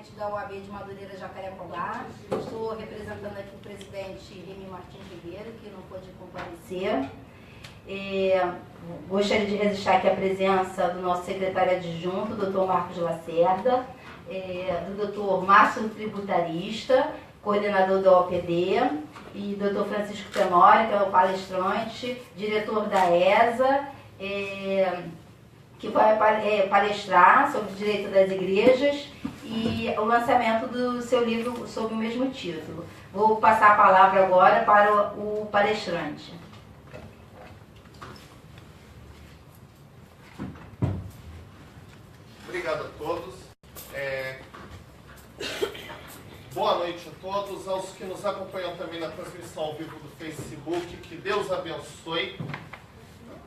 presidente da OAB de Madureira, Jacarepaguá. Estou representando aqui o presidente Remy Martins Ribeiro, que não pôde comparecer. Gostaria de registrar aqui a presença do nosso secretário adjunto, Dr. Marcos Lacerda, do Dr. Márcio, tributarista, coordenador da OPD, e Dr. Francisco Tenório, que é o palestrante, diretor da ESA, que vai palestrar sobre o direito das igrejas e o lançamento do seu livro sob o mesmo título. Vou passar a palavra agora para o palestrante. Obrigado a todos. Boa noite a todos, aos que nos acompanham também na transmissão ao vivo do Facebook, que Deus abençoe.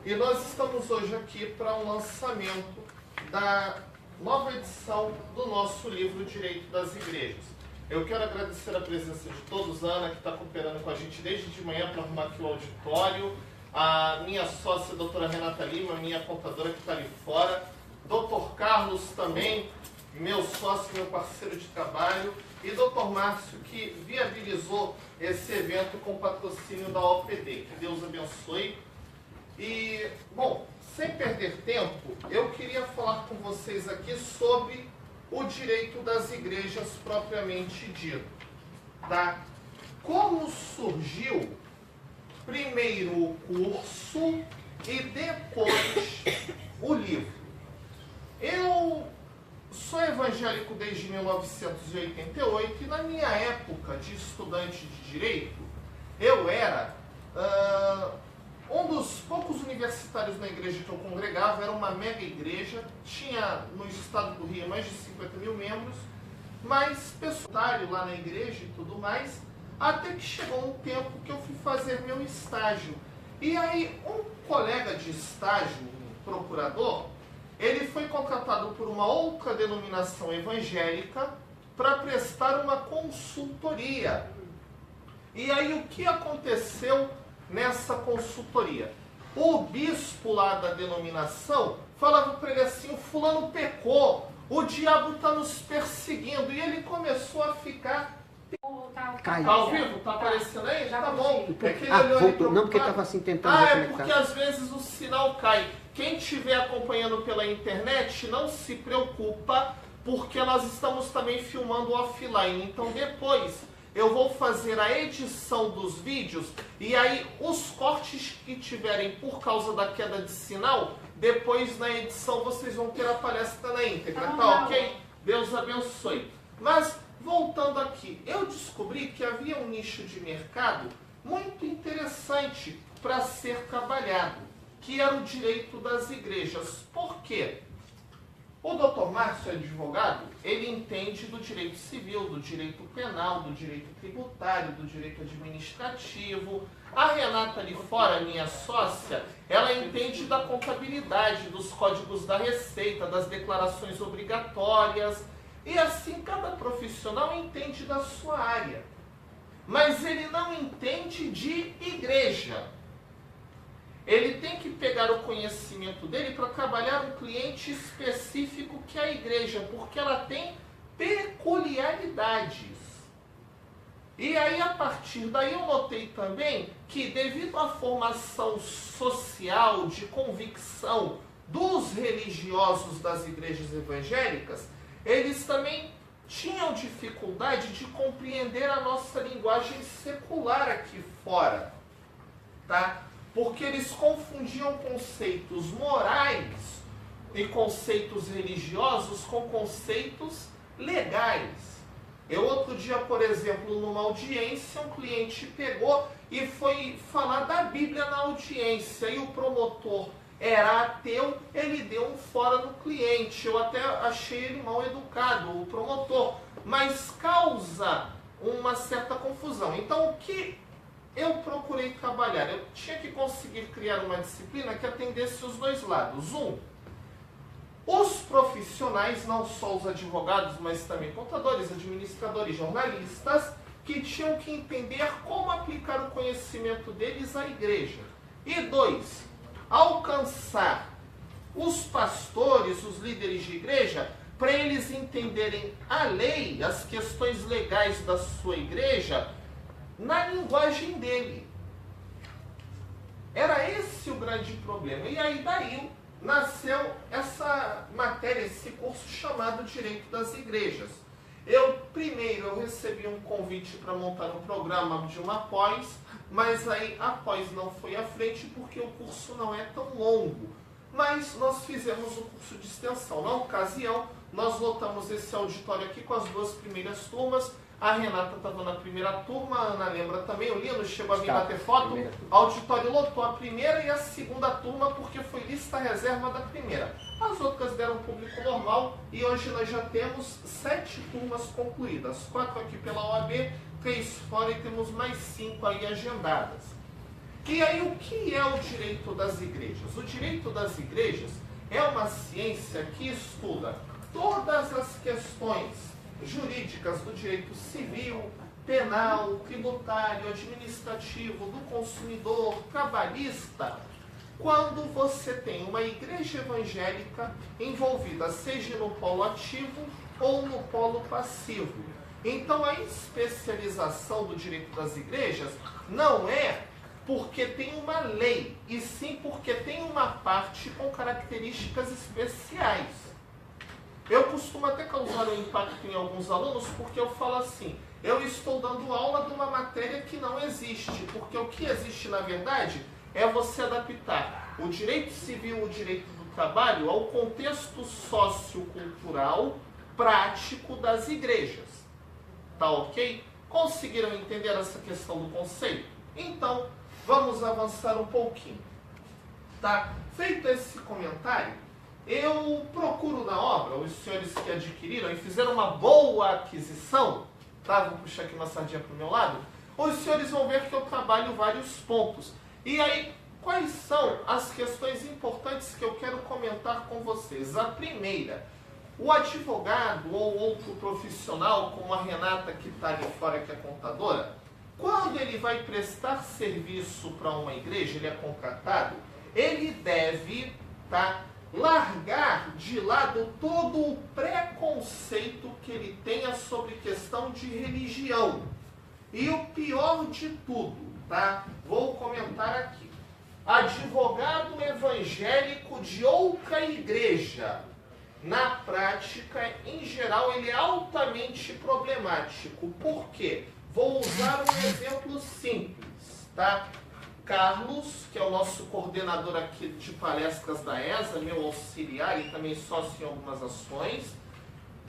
E nós estamos hoje aqui para o lançamento da nova edição do nosso livro Direito das Igrejas. Eu quero agradecer a presença de todos, a Ana, que está cooperando com a gente desde de manhã para arrumar aqui o auditório, a minha sócia, a doutora Renata Lima, minha contadora que está ali fora, Dr. Carlos também, meu sócio, meu parceiro de trabalho, e Dr. Márcio, que viabilizou esse evento com patrocínio da OPD. Que Deus abençoe. E, bom, sem perder tempo, eu queria falar com vocês aqui sobre o direito das igrejas propriamente dito. Tá? Como surgiu primeiro o curso e depois o livro. Eu sou evangélico desde 1988 e na minha época de estudante de direito, eu era um dos poucos universitários na igreja que eu congregava. Era uma mega igreja, tinha no estado do Rio mais de 50 mil membros, mas pessoal lá na igreja e tudo mais, até que chegou um tempo que eu fui fazer meu estágio. E aí um colega de estágio, um procurador, ele foi contratado por uma outra denominação evangélica para prestar uma consultoria. E aí o que aconteceu nessa consultoria? O bispo lá da denominação falava para ele assim: o fulano pecou, o diabo está nos perseguindo. E ele começou a ficar... Tá ao vivo? Tá aparecendo aí? Já tá bom. É que ele olhou voltou. Não, porque estava assim tentando é porque às vezes o sinal cai. Quem estiver acompanhando pela internet, não se preocupa, porque nós estamos também filmando offline. Então depois eu vou fazer a edição dos vídeos, e aí os cortes que tiverem por causa da queda de sinal, depois na edição vocês vão ter a palestra na íntegra, tá ok? Deus abençoe. Mas voltando aqui, eu descobri que havia um nicho de mercado muito interessante para ser trabalhado, que era o direito das igrejas. Por quê? O Dr. Márcio, advogado, ele entende do direito civil, do direito penal, do direito tributário, do direito administrativo. A Renata ali fora, minha sócia, ela entende da contabilidade, dos códigos da receita, das declarações obrigatórias. E assim cada profissional entende da sua área. Mas ele não entende de igreja. Ele tem que pegar o conhecimento dele para trabalhar um cliente específico, que é a igreja, porque ela tem peculiaridades. E aí, a partir daí, eu notei também que, devido à formação social, de convicção dos religiosos das igrejas evangélicas, eles também tinham dificuldade de compreender a nossa linguagem secular aqui fora, tá? Porque eles confundiam conceitos morais e conceitos religiosos com conceitos legais. Eu outro dia, por exemplo, numa audiência, um cliente pegou e foi falar da Bíblia na audiência, e o promotor era ateu, ele deu um fora no cliente. Eu até achei ele mal educado, o promotor, mas causa uma certa confusão. Então, o que eu procurei trabalhar? Eu tinha que conseguir criar uma disciplina que atendesse os dois lados. Os profissionais, não só os advogados, mas também contadores, administradores, jornalistas, que tinham que entender como aplicar o conhecimento deles à igreja. E 2, alcançar os pastores, os líderes de igreja, para eles entenderem a lei, as questões legais da sua igreja, na linguagem dele. Era esse o grande problema. E aí daí nasceu essa matéria, esse curso chamado Direito das Igrejas. Primeiro eu recebi um convite para montar um programa de uma pós, mas aí a pós não foi à frente porque o curso não é tão longo. Mas nós fizemos o curso de extensão. Na ocasião, nós lotamos esse auditório aqui com as 2 primeiras turmas. A Renata estava na primeira turma, a Ana lembra também, o Lino chegou a vir bater foto. O auditório lotou a primeira e a segunda turma porque foi lista reserva da primeira. As outras deram público normal e hoje nós já temos 7 turmas concluídas. 4 aqui pela OAB, 3 fora e temos mais 5 aí agendadas. E aí o que é o direito das igrejas? O direito das igrejas é uma ciência que estuda todas as questões jurídicas do direito civil, penal, tributário, administrativo, do consumidor, trabalhista, quando você tem uma igreja evangélica envolvida, seja no polo ativo ou no polo passivo. Então a especialização do direito das igrejas não é porque tem uma lei, e sim porque tem uma parte com características especiais. Eu costumo até causar um impacto em alguns alunos porque eu falo assim, eu estou dando aula de uma matéria que não existe, porque o que existe na verdade é você adaptar o direito civil, o direito do trabalho ao contexto sociocultural prático das igrejas. Tá ok? Conseguiram entender essa questão do conceito? Então, vamos avançar um pouquinho. Tá? Feito esse comentário, eu procuro na obra, os senhores que adquiriram e fizeram uma boa aquisição, tá? Vou puxar aqui uma sardinha para o meu lado, os senhores vão ver que eu trabalho vários pontos. E aí, quais são as questões importantes que eu quero comentar com vocês? A primeira, o advogado ou outro profissional, como a Renata que está ali fora, que é contadora, quando ele vai prestar serviço para uma igreja, ele é contratado, ele deve, tá, largar de lado todo o preconceito que ele tenha sobre questão de religião. E o pior de tudo, tá? Vou comentar aqui. Advogado evangélico de outra igreja, na prática, em geral, ele é altamente problemático. Por quê? Vou usar um exemplo simples, tá? Carlos, que é o nosso coordenador aqui de palestras da ESA, meu auxiliar e também sócio em algumas ações,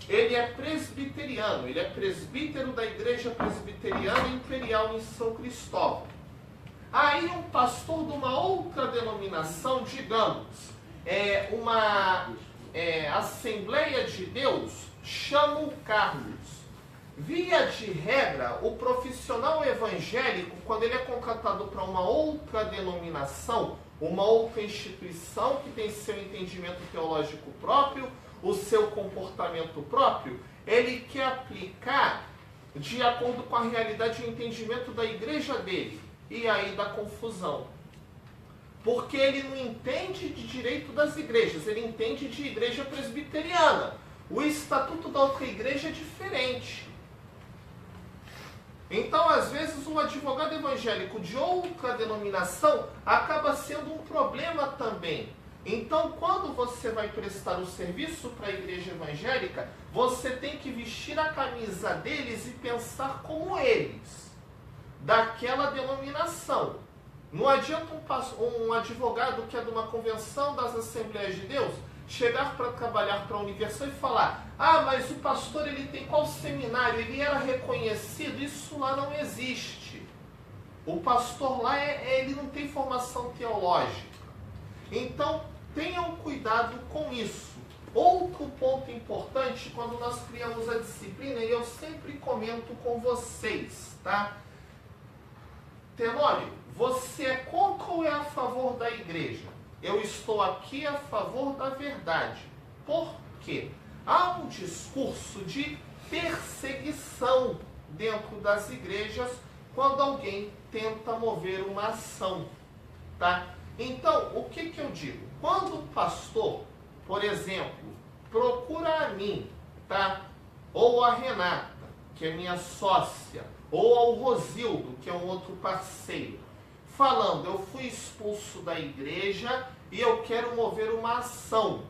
ele é presbiteriano, ele é presbítero da Igreja Presbiteriana Imperial em São Cristóvão. Aí um pastor de uma outra denominação, digamos, uma Assembleia de Deus, chama o Carlos. Via de regra, o profissional evangélico, quando ele é contratado para uma outra denominação, uma outra instituição que tem seu entendimento teológico próprio, o seu comportamento próprio, ele quer aplicar de acordo com a realidade e o entendimento da igreja dele. E aí dá confusão. Porque ele não entende de direito das igrejas, ele entende de igreja presbiteriana. O estatuto da outra igreja é diferente. Então, às vezes, um advogado evangélico de outra denominação acaba sendo um problema também. Então, quando você vai prestar o serviço para a igreja evangélica, você tem que vestir a camisa deles e pensar como eles, daquela denominação. Não adianta um advogado que é de uma convenção das Assembleias de Deus chegar para trabalhar para a Universal e falar: ah, mas o pastor ele tem qual seminário? Ele era reconhecido? Isso lá não existe. O pastor lá, ele não tem formação teológica. Então, tenham cuidado com isso. Outro ponto importante, quando nós criamos a disciplina, e eu sempre comento com vocês, tá? Tenório, você é contra ou é a favor da igreja? Eu estou aqui a favor da verdade. Por quê? Há um discurso de perseguição dentro das igrejas quando alguém tenta mover uma ação, tá? Então, o que eu digo? Quando o pastor, por exemplo, procura a mim, tá? Ou a Renata, que é minha sócia, ou ao Rosildo, que é um outro parceiro, falando, eu fui expulso da igreja e eu quero mover uma ação.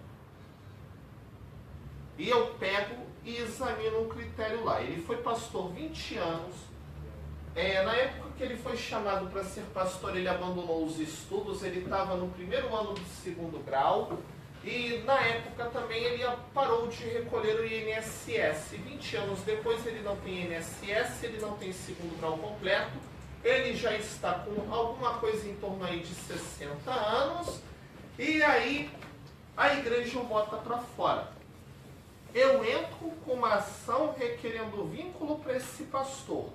E eu pego e examino um critério lá. Ele foi pastor 20 anos. Na época que ele foi chamado para ser pastor, ele abandonou os estudos, ele estava no primeiro ano do 2º grau. E na época também ele parou de recolher o INSS. 20 anos depois ele não tem INSS, ele não tem 2º grau completo. Ele já está com alguma coisa em torno aí de 60 anos. E aí a igreja o bota para fora. Eu entro com uma ação requerendo vínculo para esse pastor,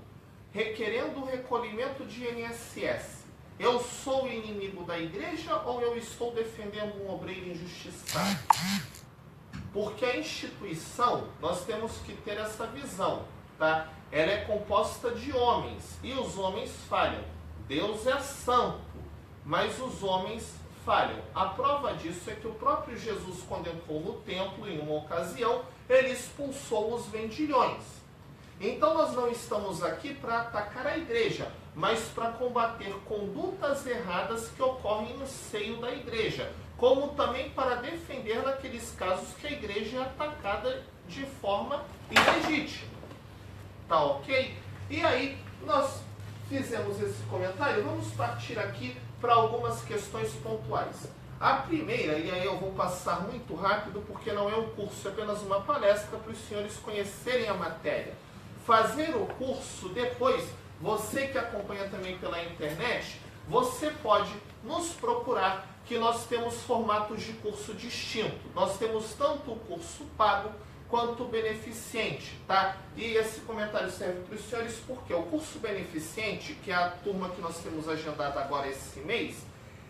requerendo o recolhimento de INSS. Eu sou inimigo da igreja ou eu estou defendendo um obreiro injustiçado? Porque a instituição, nós temos que ter essa visão, tá? Ela é composta de homens, e os homens falham. Deus é santo, mas os homens falham. A prova disso é que o próprio Jesus, quando entrou no templo, em uma ocasião, ele expulsou os vendilhões. Então nós não estamos aqui para atacar a igreja, mas para combater condutas erradas que ocorrem no seio da igreja, como também para defender naqueles casos que a igreja é atacada de forma ilegítima. Tá ok? E aí nós fizemos esse comentário, vamos partir aqui para algumas questões pontuais. A primeira, e aí eu vou passar muito rápido porque não é um curso, é apenas uma palestra para os senhores conhecerem a matéria. Fazer o curso depois, você que acompanha também pela internet, você pode nos procurar, que nós temos formatos de curso distinto. Nós temos tanto o curso pago quanto o beneficente, tá? E esse comentário serve para os senhores porque o curso beneficente, que é a turma que nós temos agendada agora esse mês,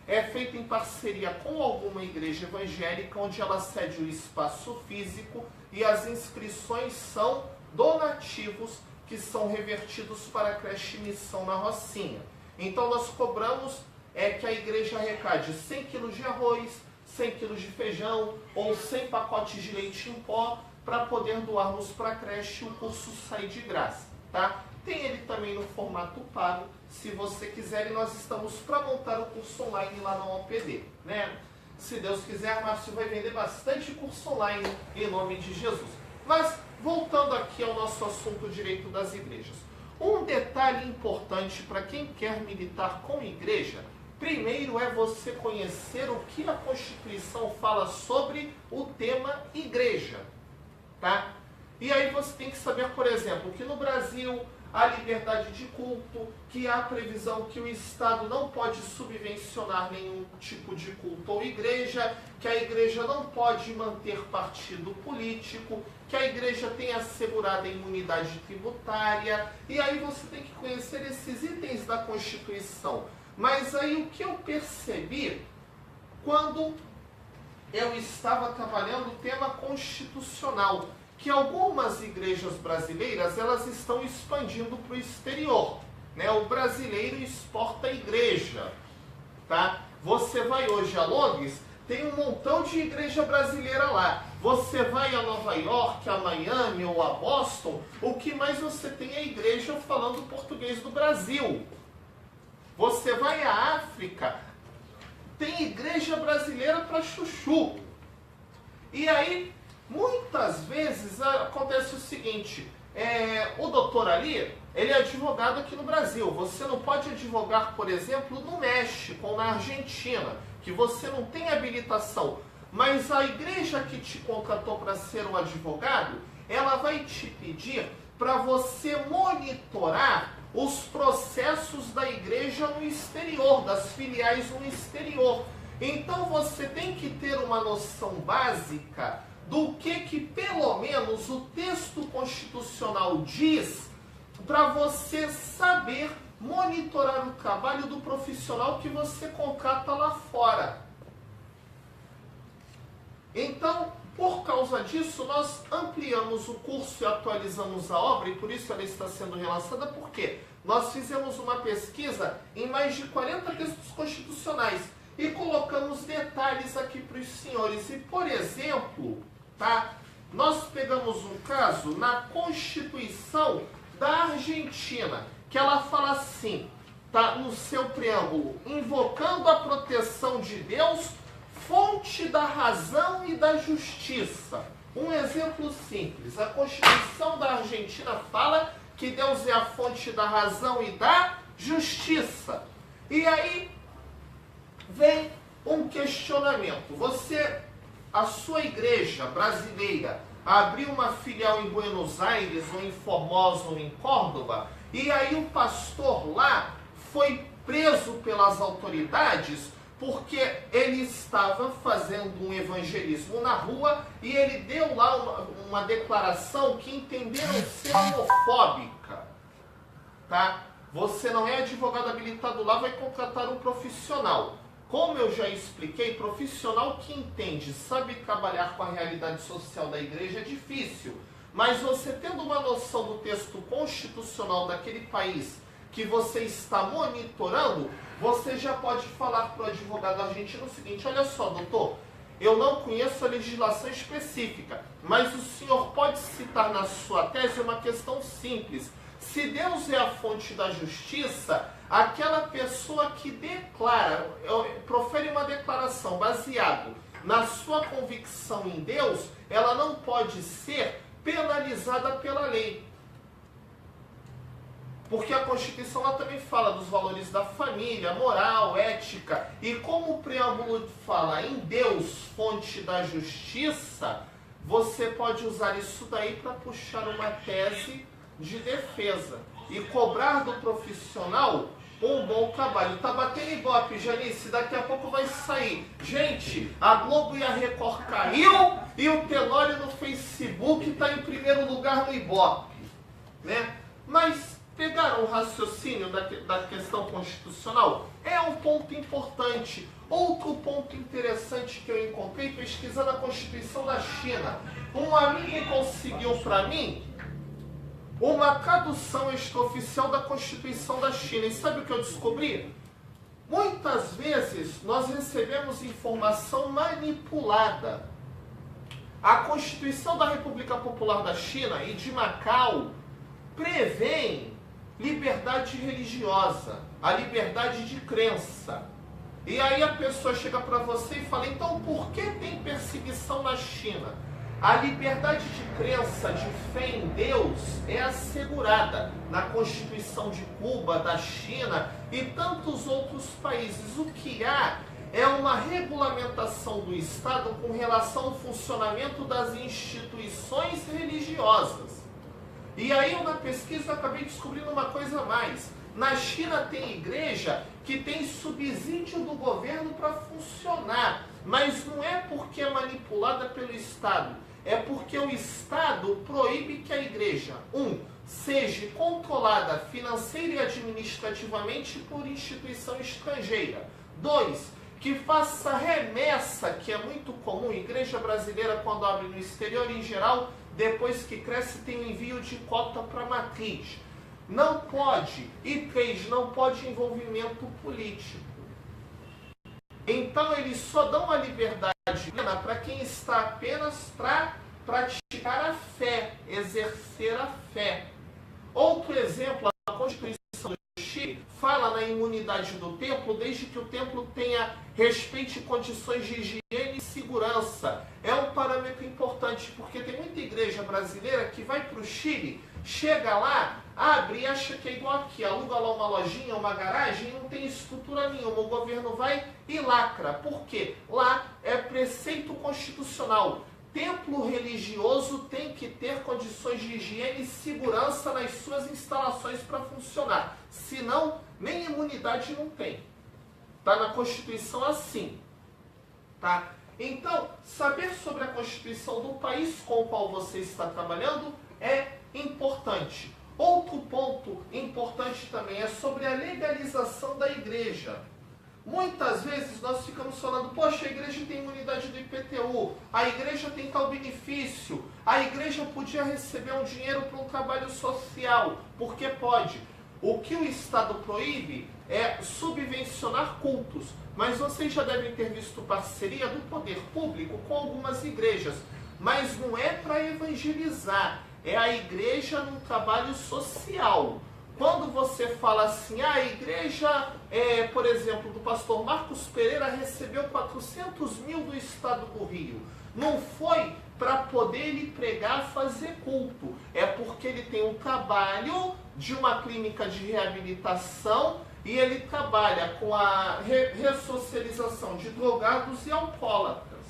é feito em parceria com alguma igreja evangélica, onde ela cede o espaço físico e as inscrições são donativos que são revertidos para a creche Missão na Rocinha. Então nós cobramos que a igreja arrecade 100 kg de arroz, 100 kg de feijão ou 100 pacotes de leite em pó para poder doarmos para a creche e o curso sair de graça, tá? Tem ele também no formato pago, se você quiser, e nós estamos para montar o curso online lá na OPD, né? Se Deus quiser, Márcio vai vender bastante curso online em nome de Jesus. Mas, voltando aqui ao nosso assunto direito das igrejas. Um detalhe importante para quem quer militar com igreja, primeiro é você conhecer o que a Constituição fala sobre o tema igreja, tá? E aí você tem que saber, por exemplo, que no Brasil há liberdade de culto, que há previsão que o Estado não pode subvencionar nenhum tipo de culto ou igreja, que a igreja não pode manter partido político, que a igreja tem assegurada a imunidade tributária, e aí você tem que conhecer esses itens da Constituição. Mas aí o que eu percebi quando eu estava trabalhando o tema constitucional, que algumas igrejas brasileiras elas estão expandindo para o exterior, né? O brasileiro exporta a igreja, tá? Você vai hoje a Londres, tem um montão de igreja brasileira lá. Você vai a Nova York, a Miami ou a Boston, o que mais você tem é igreja falando português do Brasil. Você vai à África, tem igreja brasileira para chuchu. E aí, muitas vezes acontece o seguinte, o doutor ali, ele é advogado aqui no Brasil. Você não pode advogar, por exemplo, no México ou na Argentina, que você não tem habilitação. Mas a igreja que te contratou para ser um advogado, ela vai te pedir para você monitorar os processos da igreja no exterior, das filiais no exterior. Então você tem que ter uma noção básica do que pelo menos o texto constitucional diz, para você saber monitorar o trabalho do profissional que você contrata lá fora. Então, por causa disso, nós ampliamos o curso e atualizamos a obra, e por isso ela está sendo relançada, porque nós fizemos uma pesquisa em mais de 40 textos constitucionais e colocamos detalhes aqui para os senhores. E, por exemplo, tá? Nós pegamos um caso na Constituição da Argentina, que ela fala assim, tá, no seu preâmbulo, invocando a proteção de Deus, fonte da razão e da justiça. Um exemplo simples, a Constituição da Argentina fala que Deus é a fonte da razão e da justiça. E aí vem um questionamento. A sua igreja brasileira abriu uma filial em Buenos Aires, ou em Formosa, ou em Córdoba, e aí o pastor lá foi preso pelas autoridades porque ele estava fazendo um evangelismo na rua e ele deu lá uma declaração que entenderam ser homofóbica. Tá? Você não é advogado habilitado lá, vai contratar um profissional. Como eu já expliquei, profissional que entende, sabe trabalhar com a realidade social da igreja é difícil. Mas você tendo uma noção do texto constitucional daquele país que você está monitorando, você já pode falar para o advogado argentino o seguinte: olha só, doutor, eu não conheço a legislação específica, mas o senhor pode citar na sua tese uma questão simples. Se Deus é a fonte da justiça, aquela pessoa que declara, profere uma declaração baseado na sua convicção em Deus, ela não pode ser penalizada pela lei. Porque a Constituição lá também fala dos valores da família, moral, ética. E como o preâmbulo fala em Deus, fonte da justiça, você pode usar isso daí para puxar uma tese de defesa e cobrar do profissional um bom trabalho. Tá batendo ibope, Janice, daqui a pouco vai sair. Gente, a Globo e a Record caiu e o Tenório no Facebook está em primeiro lugar no ibope, né? Mas pegaram o raciocínio da questão constitucional? É um ponto importante. Outro ponto interessante que eu encontrei pesquisando a Constituição da China. Um amigo conseguiu para mim uma tradução extraoficial da Constituição da China. E sabe o que eu descobri? Muitas vezes nós recebemos informação manipulada. A Constituição da República Popular da China e de Macau prevê liberdade religiosa, a liberdade de crença. E aí a pessoa chega para você e fala: então por que tem perseguição na China? A liberdade de crença, de fé em Deus, é assegurada na Constituição de Cuba, da China e tantos outros países. O que há é uma regulamentação do Estado com relação ao funcionamento das instituições religiosas. E aí eu na pesquisa acabei descobrindo uma coisa a mais. Na China tem igreja que tem subsídio do governo para funcionar, mas não é porque é manipulada pelo Estado, é porque o Estado proíbe que a igreja, seja controlada financeira e administrativamente por instituição estrangeira. 2, que faça remessa, que é muito comum, igreja brasileira quando abre no exterior em geral, depois que cresce tem o envio de cota para matriz. Não pode. E 3, não pode envolvimento político. Então eles só dão a liberdade plena para quem está apenas para praticar a fé, exercer a fé. Outro exemplo, a Constituição do Chile fala na imunidade do templo, desde que o templo tenha respeite condições de higiene e segurança. É um parâmetro importante, porque tem muita igreja brasileira que vai para o Chile, chega lá, abre e acha que é igual aqui, aluga lá uma lojinha, uma garagem e não tem estrutura nenhuma. O governo vai e lacra. Por quê? Lá é preceito constitucional. Templo religioso tem que ter condições de higiene e segurança nas suas instalações para funcionar. Senão, nem imunidade não tem. Está na Constituição assim. Tá? Então, saber sobre a Constituição do país com o qual você está trabalhando é importante. Outro ponto importante também é sobre a legalização da igreja. Muitas vezes nós ficamos falando: poxa, a igreja tem imunidade do IPTU, a igreja tem tal benefício, a igreja podia receber um dinheiro para um trabalho social, porque pode. O que o Estado proíbe é subvencionar cultos, mas vocês já devem ter visto parceria do poder público com algumas igrejas. mas não é para evangelizar, é a igreja num trabalho social. Quando você fala assim, a igreja, por exemplo, do pastor Marcos Pereira recebeu 400 mil do estado do Rio, não foi para poder ele pregar, fazer culto, é porque ele tem um trabalho de uma clínica de reabilitação e ele trabalha com a ressocialização de drogados e alcoólatras.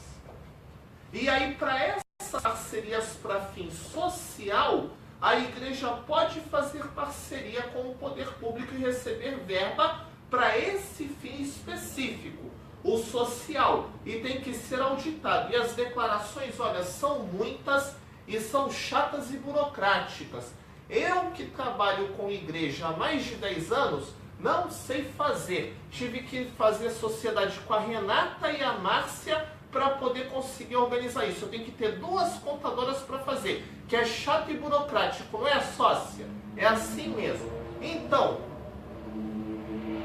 E aí, para essas parcerias para fim social, a igreja pode fazer parceria com o poder público e receber verba para esse fim específico, o social, e tem que ser auditado. E as declarações, olha, são muitas e são chatas e burocráticas. Eu que trabalho com igreja há mais de 10 anos, não sei fazer. Tive que fazer sociedade com a Renata e a Márcia para poder conseguir organizar isso. Eu tenho que ter 2 contadoras para fazer, que é chato e burocrático, não é, sócia? É assim mesmo. Então,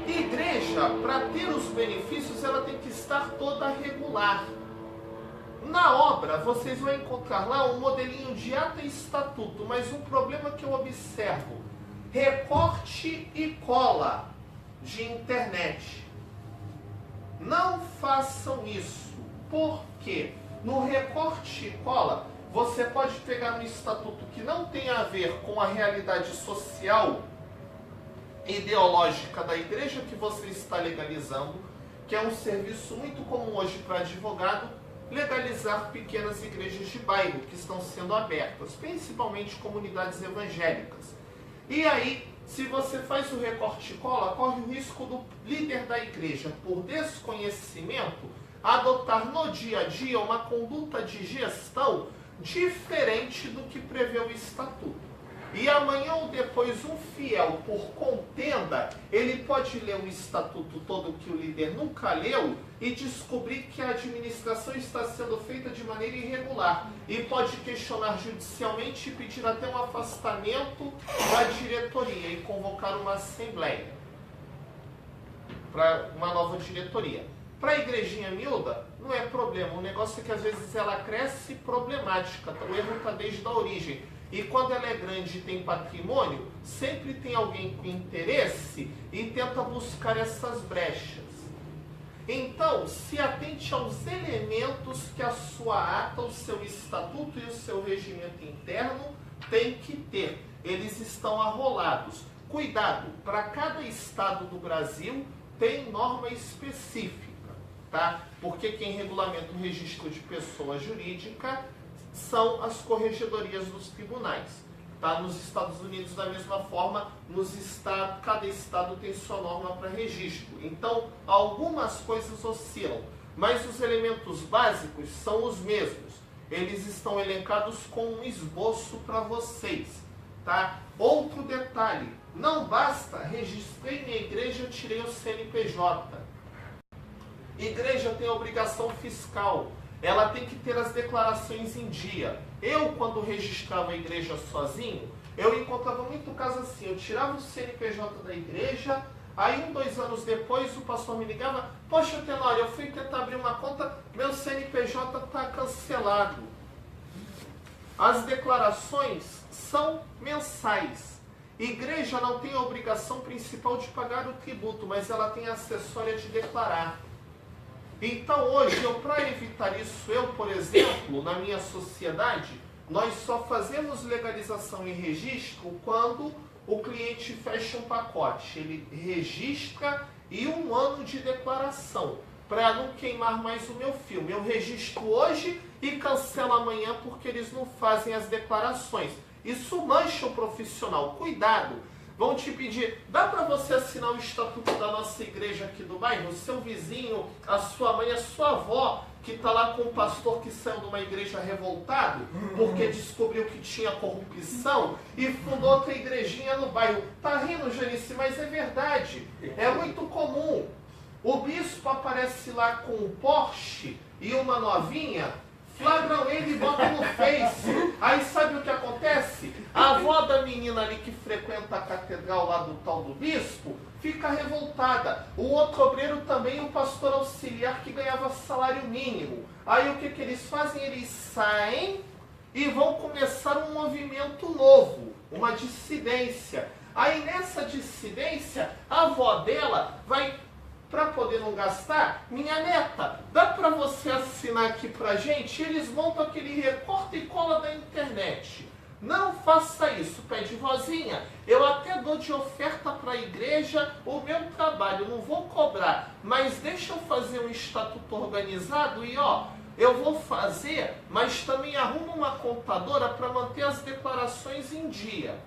igreja, para ter os benefícios, ela tem que estar toda regular. Na obra, vocês vão encontrar lá um modelinho de ata e estatuto, mas um problema que eu observo, recorte e cola de internet. Não façam isso. Por quê? No recorte e cola, você pode pegar um estatuto que não tem a ver com a realidade social ideológica da igreja que você está legalizando, que é um serviço muito comum hoje para advogado, legalizar pequenas igrejas de bairro que estão sendo abertas, principalmente comunidades evangélicas. E aí, se você faz o recorte e cola, corre o risco do líder da igreja, por desconhecimento, adotar no dia a dia uma conduta de gestão diferente do que prevê o estatuto. E amanhã ou depois um fiel, por contenda, ele pode ler o estatuto todo que o líder nunca leu e descobrir que a administração está sendo feita de maneira irregular. E pode questionar judicialmente e pedir até um afastamento da diretoria e convocar uma assembleia para uma nova diretoria. Para a igrejinha miúda, não é problema. O negócio é que às vezes ela cresce problemática. O erro está desde a origem. E quando ela é grande e tem patrimônio, sempre tem alguém com interesse e tenta buscar essas brechas. Então, se atente aos elementos que a sua ata, o seu estatuto e o seu regimento interno tem que ter. Eles estão arrolados. Cuidado, para cada estado do Brasil tem norma específica, tá? Porque quem regulamenta o registro de pessoa jurídica são as corregedorias dos tribunais. Tá? Nos Estados Unidos, da mesma forma, cada estado tem sua norma para registro. Então, algumas coisas oscilam, mas os elementos básicos são os mesmos. Eles estão elencados com um esboço para vocês. Tá? Outro detalhe, não basta registrei minha igreja, tirei o CNPJ. Igreja tem obrigação fiscal. Ela tem que ter as declarações em dia. Eu, quando registrava a igreja sozinho, eu encontrava muito caso assim, eu tirava o CNPJ da igreja, aí 2 anos depois o pastor me ligava, poxa, Tenório, eu fui tentar abrir uma conta, meu CNPJ está cancelado. As declarações são mensais. Igreja não tem a obrigação principal de pagar o tributo, mas ela tem a acessória de declarar. Então hoje, para evitar isso, eu, por exemplo, na minha sociedade, nós só fazemos legalização e registro quando o cliente fecha um pacote. Ele registra e 1 ano de declaração, para não queimar mais o meu filme. Eu registro hoje e cancelo amanhã porque eles não fazem as declarações. Isso mancha o profissional. Cuidado! Vão te pedir, dá para você assinar o estatuto da nossa igreja aqui do bairro? O seu vizinho, a sua mãe, a sua avó, que está lá com um pastor que saiu de uma igreja revoltado, porque descobriu que tinha corrupção e fundou outra igrejinha no bairro. Tá rindo, Janice, mas é verdade. É muito comum. O bispo aparece lá com um Porsche e uma novinha, Flagram ele e botam no Face. Aí sabe o que acontece? A avó da menina ali que frequenta a catedral lá do tal do bispo fica revoltada. O outro obreiro também, o pastor auxiliar que ganhava salário mínimo. Aí o que eles fazem? Eles saem e vão começar um movimento novo, uma dissidência. Aí nessa dissidência, a avó dela vai, para poder não gastar, minha neta, dá para você assinar aqui pra gente? Eles montam aquele recorta e cola da internet. Não faça isso, pede vozinha, eu até dou de oferta para a igreja o meu trabalho, não vou cobrar, mas deixa eu fazer um estatuto organizado e ó, eu vou fazer, mas também arrumo uma contadora para manter as declarações em dia.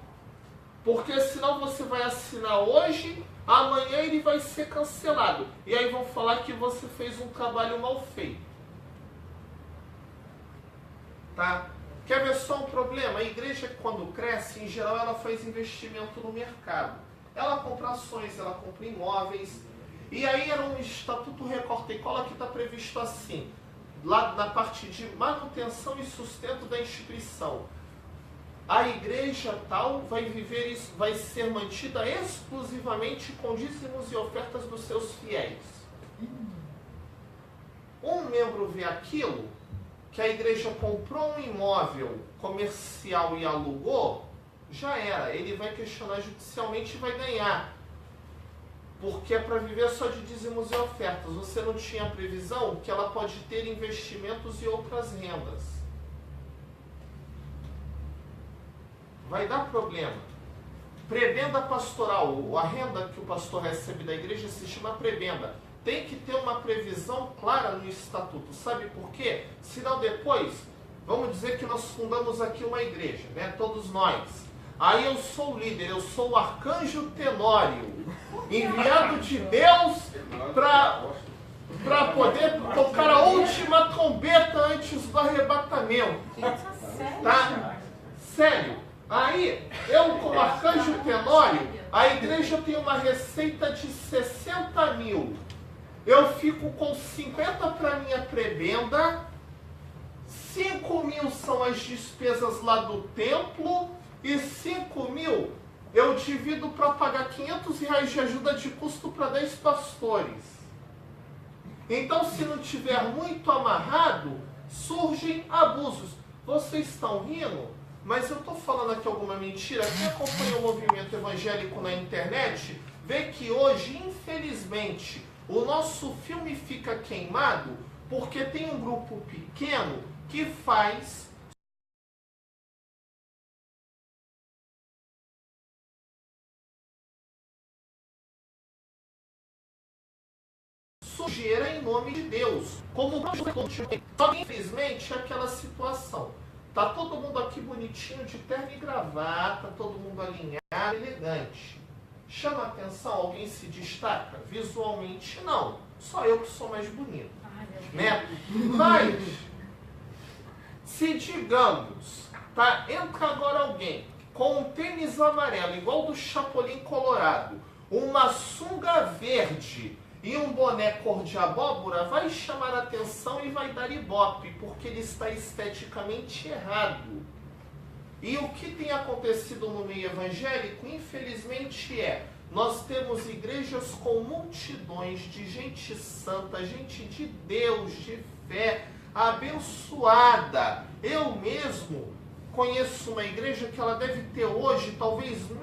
Porque senão você vai assinar hoje, amanhã ele vai ser cancelado. E aí vão falar que você fez um trabalho mal feito. Tá? Quer ver só um problema? A igreja, quando cresce, em geral, ela faz investimento no mercado. Ela compra ações, ela compra imóveis. E aí era um estatuto recorta e cola que está previsto assim, lá na parte de manutenção e sustento da instituição. A igreja tal vai viver isso, vai ser mantida exclusivamente com dízimos e ofertas dos seus fiéis. Um membro vê aquilo, que a igreja comprou um imóvel comercial e alugou, já era. Ele vai questionar judicialmente e vai ganhar. Porque é para viver só de dízimos e ofertas. Você não tinha previsão que ela pode ter investimentos e outras rendas. Vai dar problema. Prebenda pastoral, a renda que o pastor recebe da igreja se chama prebenda. Tem que ter uma previsão clara no estatuto. Sabe por quê? Senão depois, vamos dizer que nós fundamos aqui uma igreja, né? Todos nós. Aí eu sou o líder, eu sou o arcanjo Tenório, enviado de Deus para poder tocar a última trombeta antes do arrebatamento. Tá? Sério. Aí, eu como arcanjo Tenório, a igreja tem uma receita de 60 mil. Eu fico com 50 para minha prebenda, 5 mil são as despesas lá do templo, e 5 mil eu divido para pagar 500 reais de ajuda de custo para 10 pastores. Então, se não tiver muito amarrado, surgem abusos. Vocês estão rindo? Mas eu estou falando aqui alguma mentira? Quem acompanha o movimento evangélico na internet vê que hoje, infelizmente, o nosso filme fica queimado porque tem um grupo pequeno que faz sujeira em nome de Deus. Como só que, infelizmente, é aquela situação. Tá todo mundo aqui bonitinho, de terno e gravata, todo mundo alinhado, elegante. Chama atenção? Alguém se destaca? Visualmente, não. Só eu que sou mais bonito. Né? Mas, se digamos, tá, entra agora alguém com um tênis amarelo, igual do Chapolin Colorado, uma sunga verde e um boné cor de abóbora, vai chamar atenção e vai dar ibope, porque ele está esteticamente errado. E o que tem acontecido no meio evangélico, infelizmente, nós temos igrejas com multidões de gente santa, gente de Deus, de fé, abençoada. Eu mesmo conheço uma igreja que ela deve ter hoje talvez 500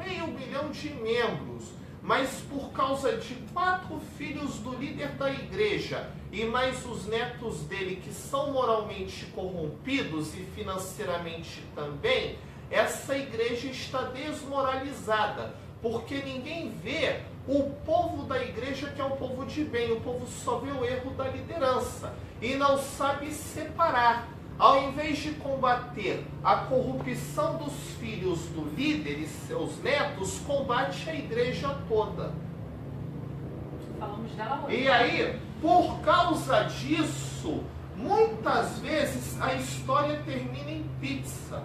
mil de membros, mas por causa de 4 filhos do líder da igreja e mais os netos dele que são moralmente corrompidos e financeiramente também, essa igreja está desmoralizada, porque ninguém vê o povo da igreja que é um povo de bem, o povo só vê o erro da liderança e não sabe separar. Ao invés de combater a corrupção dos filhos do líder e seus netos, combate a igreja toda. Falamos dela hoje. E aí, por causa disso, muitas vezes a história termina em pizza.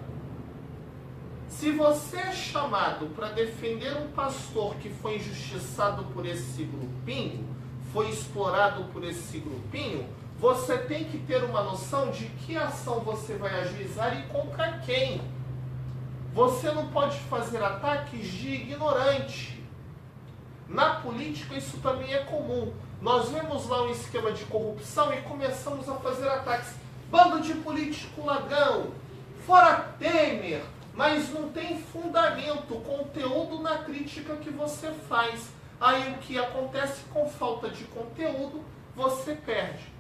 Se você é chamado para defender um pastor que foi injustiçado por esse grupinho, foi explorado por esse grupinho, você tem que ter uma noção de que ação você vai ajuizar e contra quem. Você não pode fazer ataques de ignorante. Na política isso também é comum. Nós vemos lá um esquema de corrupção e começamos a fazer ataques. Bando de político ladrão, fora Temer, mas não tem fundamento, conteúdo na crítica que você faz. Aí o que acontece com falta de conteúdo, você perde.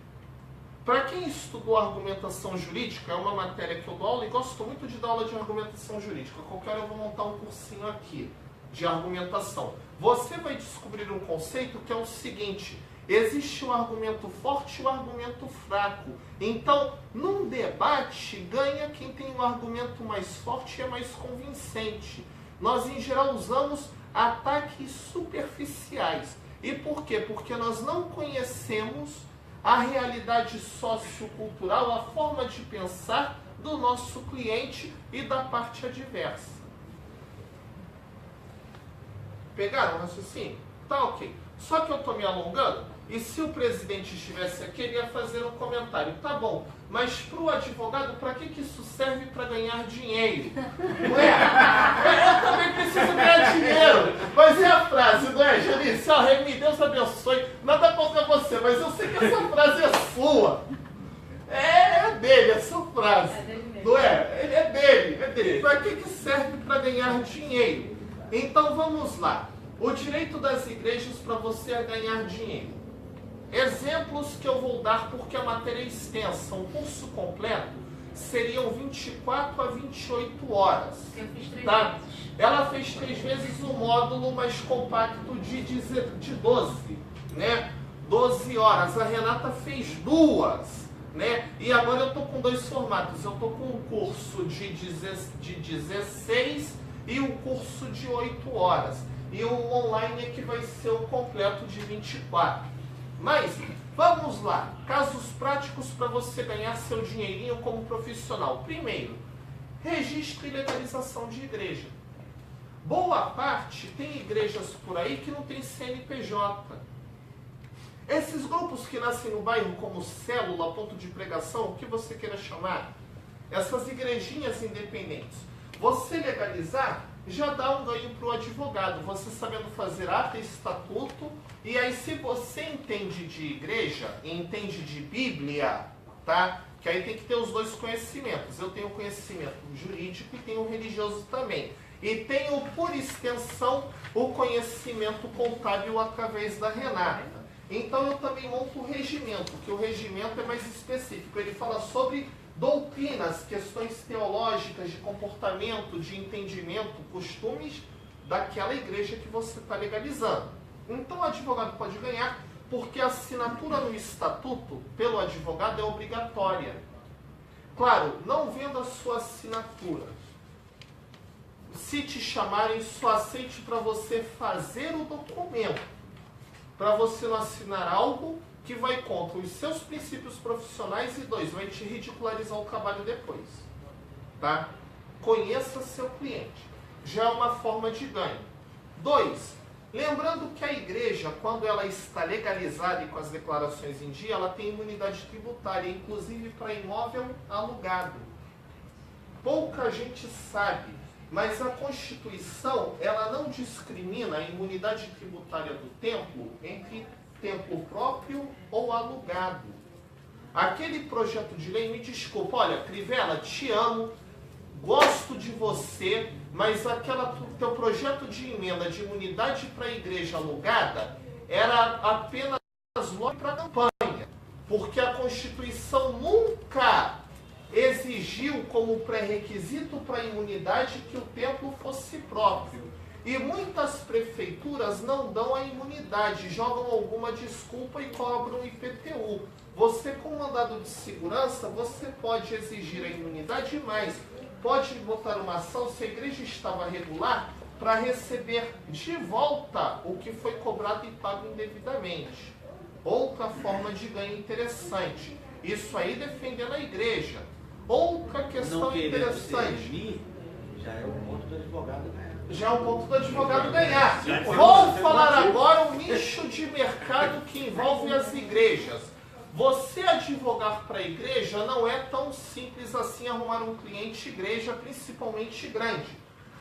Para quem estudou argumentação jurídica, é uma matéria que eu dou aula e gosto muito de dar aula de argumentação jurídica. Qualquer hora eu vou montar um cursinho aqui de argumentação. Você vai descobrir um conceito que é o seguinte: existe um argumento forte e um argumento fraco. Então, num debate, ganha quem tem um argumento mais forte e é mais convincente. Nós, em geral, usamos ataques superficiais. E por quê? Porque nós não conhecemos a realidade sociocultural, a forma de pensar do nosso cliente e da parte adversa. Pegaram o raciocínio? Tá ok. Só que eu estou me alongando, e se o presidente estivesse aqui, ele ia fazer um comentário. Tá bom, mas para o advogado, para que isso serve para ganhar dinheiro? Não é? Eu também preciso ganhar dinheiro. Mas é a frase, não é, Janice? Ó, Remy, Deus abençoe. Nada contra você, mas eu sei que essa frase é sua. É dele, essa frase. É dele mesmo. Não é? Ele é dele. Para que serve para ganhar dinheiro? Então vamos lá. O direito das igrejas para você é ganhar dinheiro. Exemplos que eu vou dar porque a matéria é extensa. Um curso completo seriam 24 a 28 horas. Eu fiz 3 tá? vezes. Ela fez 3 vezes o módulo mais compacto de 12, né? 12 horas. A Renata fez 2, né? E agora eu estou com 2 formatos. Eu estou com um curso de 16 e um curso de 8 horas. E o online é que vai ser o completo de 24. Mas, vamos lá. Casos práticos para você ganhar seu dinheirinho como profissional. Primeiro, registro e legalização de igreja. Boa parte tem igrejas por aí que não tem CNPJ. Esses grupos que nascem no bairro como célula, ponto de pregação, o que você queira chamar, essas igrejinhas independentes, você legalizar já dá um ganho para o advogado, você sabendo fazer ata e estatuto, e aí se você entende de igreja e entende de Bíblia, tá? Que aí tem que ter os 2 conhecimentos. Eu tenho conhecimento jurídico e tenho religioso também. E tenho, por extensão, o conhecimento contábil através da Renata. Então eu também monto o regimento, que o regimento é mais específico. Ele fala sobre doutrinas, questões teológicas, de comportamento, de entendimento, costumes daquela igreja que você está legalizando. Então o advogado pode ganhar porque a assinatura no estatuto pelo advogado é obrigatória. Claro, não venda a sua assinatura. Se te chamarem, só aceite para você fazer o documento. Para você não assinar algo que vai contra os seus princípios profissionais e 2, vai te ridicularizar o trabalho depois. Tá? Conheça seu cliente. Já é uma forma de ganho. 2, lembrando que a igreja, quando ela está legalizada e com as declarações em dia, ela tem imunidade tributária, inclusive para imóvel alugado. Pouca gente sabe, mas a Constituição, ela não discrimina a imunidade tributária do templo entre templo próprio ou alugado. Aquele projeto de lei, me desculpa, olha, Crivella, te amo, gosto de você, mas teu projeto de emenda de imunidade para a igreja alugada era apenas logo para a campanha, porque a Constituição nunca exigiu como pré-requisito para a imunidade que o templo fosse próprio. E muitas prefeituras não dão a imunidade, jogam alguma desculpa e cobram IPTU. Você, com mandado de segurança, você pode exigir a imunidade e mais. Pode botar uma ação se a igreja estava regular para receber de volta o que foi cobrado e pago indevidamente. Outra forma de ganho interessante. Isso aí defendendo a igreja. Outra questão interessante. Já é o ponto do advogado ganhar. Já é o ponto do advogado ganhar. Vou falar agora um nicho de mercado que envolve as igrejas. Você advogar para a igreja não é tão simples assim arrumar um cliente igreja, principalmente grande.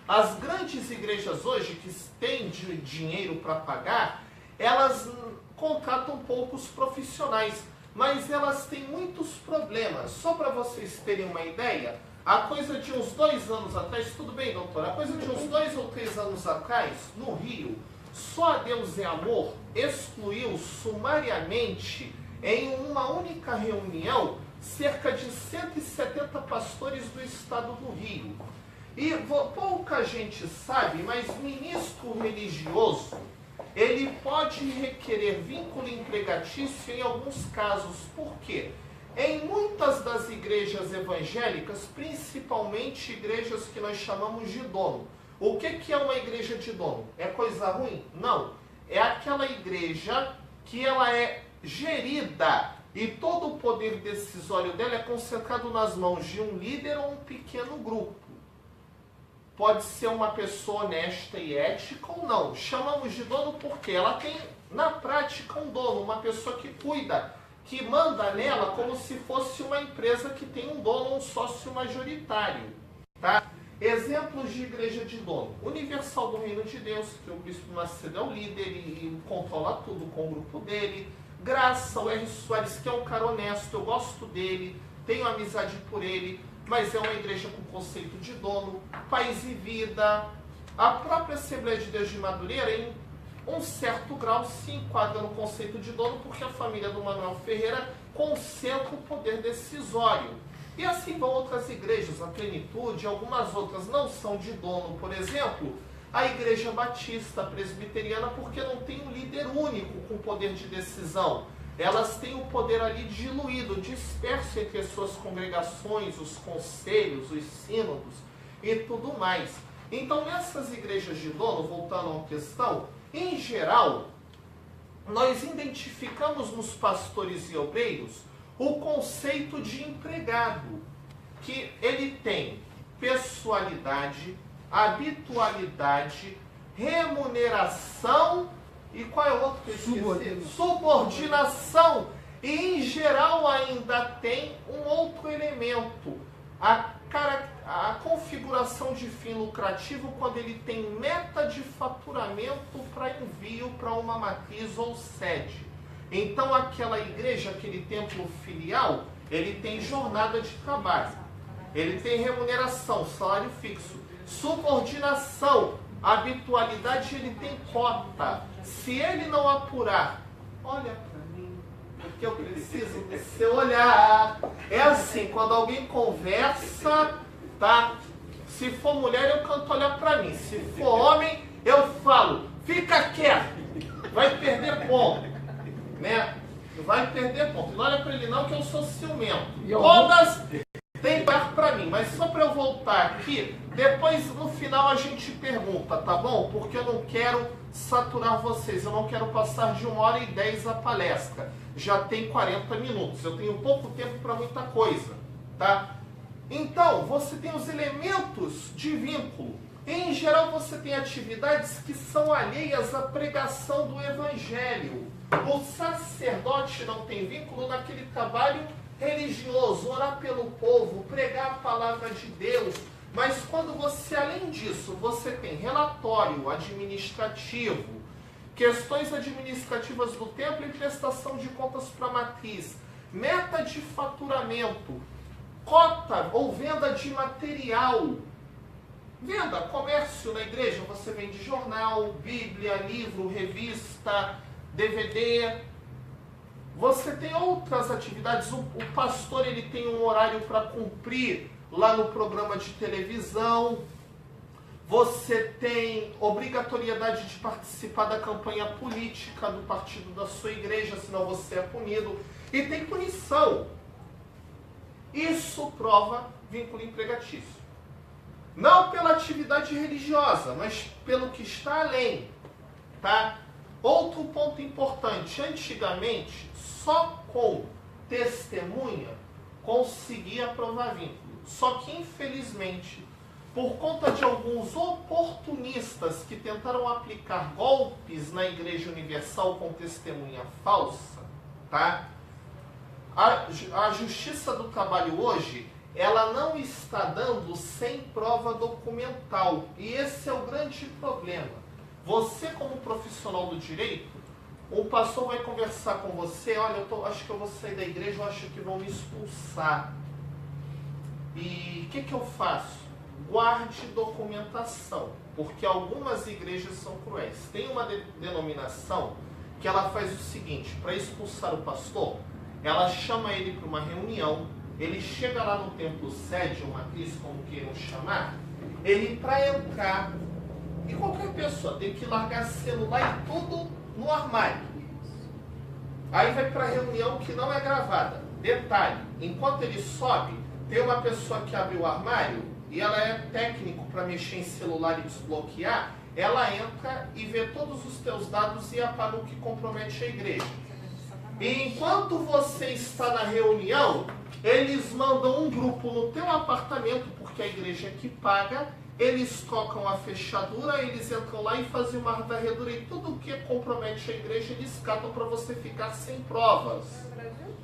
As grandes igrejas hoje, que têm dinheiro para pagar, elas contratam poucos profissionais, mas elas têm muitos problemas. Só para vocês terem uma ideia, a coisa de uns 2 anos atrás, tudo bem, doutor? A coisa de uns 2 ou 3 anos atrás, no Rio, Só a Deus é Amor excluiu sumariamente, em uma única reunião, cerca de 170 pastores do estado do Rio. E pouca gente sabe, mas ministro religioso, ele pode requerer vínculo empregatício em alguns casos. Por quê? Em muitas das igrejas evangélicas, principalmente igrejas que nós chamamos de dono. O que é uma igreja de dono? É coisa ruim? Não. É aquela igreja que ela é gerida e todo o poder decisório dela é concentrado nas mãos de um líder ou um pequeno grupo. Pode ser uma pessoa honesta e ética ou não. Chamamos de dono porque ela tem, na prática, um dono, uma pessoa que cuida, que manda nela como se fosse uma empresa que tem um dono, um sócio majoritário. Tá? Exemplos de igreja de dono. Universal do Reino de Deus, que o Bispo Macedo é o líder e controla tudo com o grupo dele. Graça, o R. Soares, que é um cara honesto, eu gosto dele, tenho amizade por ele, mas é uma igreja com conceito de dono. Paz e Vida. A própria Assembleia de Deus de Madureira, em um certo grau, se enquadra no conceito de dono, porque a família do Manuel Ferreira concentra o poder decisório. E assim vão outras igrejas, a Plenitude, algumas outras não são de dono. Por exemplo, a Igreja Batista Presbiteriana, porque não tem um líder único com poder de decisão. Elas têm o poder ali diluído, disperso entre as suas congregações, os conselhos, os sínodos e tudo mais. Então, nessas igrejas de dono, voltando à questão, em geral, nós identificamos nos pastores e obreiros o conceito de empregado, que ele tem pessoalidade, habitualidade, remuneração e qual é o outro que eu esqueci? Subordinação. E em geral ainda tem um outro elemento, a configuração de fim lucrativo, quando ele tem meta de faturamento para envio para uma matriz ou sede. Então aquela igreja, aquele templo filial, ele tem jornada de trabalho, ele tem remuneração, salário fixo, subordinação, habitualidade, ele tem cota. Se ele não apurar, olha para mim, porque eu preciso do seu olhar. É assim, quando alguém conversa, tá? Se for mulher, eu canto olhar para mim. Se for homem, eu falo, fica quieto, vai perder ponto. Né? Vai perder ponto. Não olha para ele não, que eu sou ciumento. Todas têm par para mim, mas só para eu voltar aqui, depois no final a gente pergunta, tá bom? Porque eu não quero saturar vocês, eu não quero passar de 1h10 a palestra. Já tem 40 minutos, eu tenho pouco tempo para muita coisa, tá? Então, você tem os elementos de vínculo. Em geral, você tem atividades que são alheias à pregação do Evangelho. O sacerdote não tem vínculo naquele trabalho religioso, orar pelo povo, pregar a palavra de Deus. Mas quando você, além disso, você tem relatório administrativo, questões administrativas do templo e prestação de contas para a matriz, meta de faturamento, cota ou venda de material, venda, comércio na igreja, você vende jornal, bíblia, livro, revista, DVD. Você tem outras atividades, o pastor ele tem um horário para cumprir lá no programa de televisão. Você tem obrigatoriedade de participar da campanha política do partido da sua igreja, senão você é punido. E tem punição. Isso prova vínculo empregatício. Não pela atividade religiosa, mas pelo que está além. Tá? Outro ponto importante, antigamente, só com testemunha conseguia provar vínculo. Só que, infelizmente, por conta de alguns oportunistas que tentaram aplicar golpes na Igreja Universal com testemunha falsa, tá? A Justiça do Trabalho hoje, ela não está dando sem prova documental. E esse é o grande problema. Você, como profissional do direito, o pastor vai conversar com você, olha, acho que eu vou sair da igreja, eu acho que vão me expulsar. E o que eu faço? Guarde documentação, porque algumas igrejas são cruéis. Tem uma denominação que ela faz o seguinte, para expulsar o pastor, ela chama ele para uma reunião, ele chega lá no templo sede, uma matriz, como queiram chamar, ele para entrar, e qualquer pessoa tem que largar celular e tudo no armário. Aí vai para a reunião que não é gravada. Detalhe, enquanto ele sobe, tem uma pessoa que abre o armário e ela é técnico para mexer em celular e desbloquear, ela entra e vê todos os teus dados e apaga o que compromete a igreja. E enquanto você está na reunião, eles mandam um grupo no teu apartamento, porque a igreja é que paga, eles tocam a fechadura, eles entram lá e fazem uma varredura e tudo que compromete a igreja eles catam para você ficar sem provas.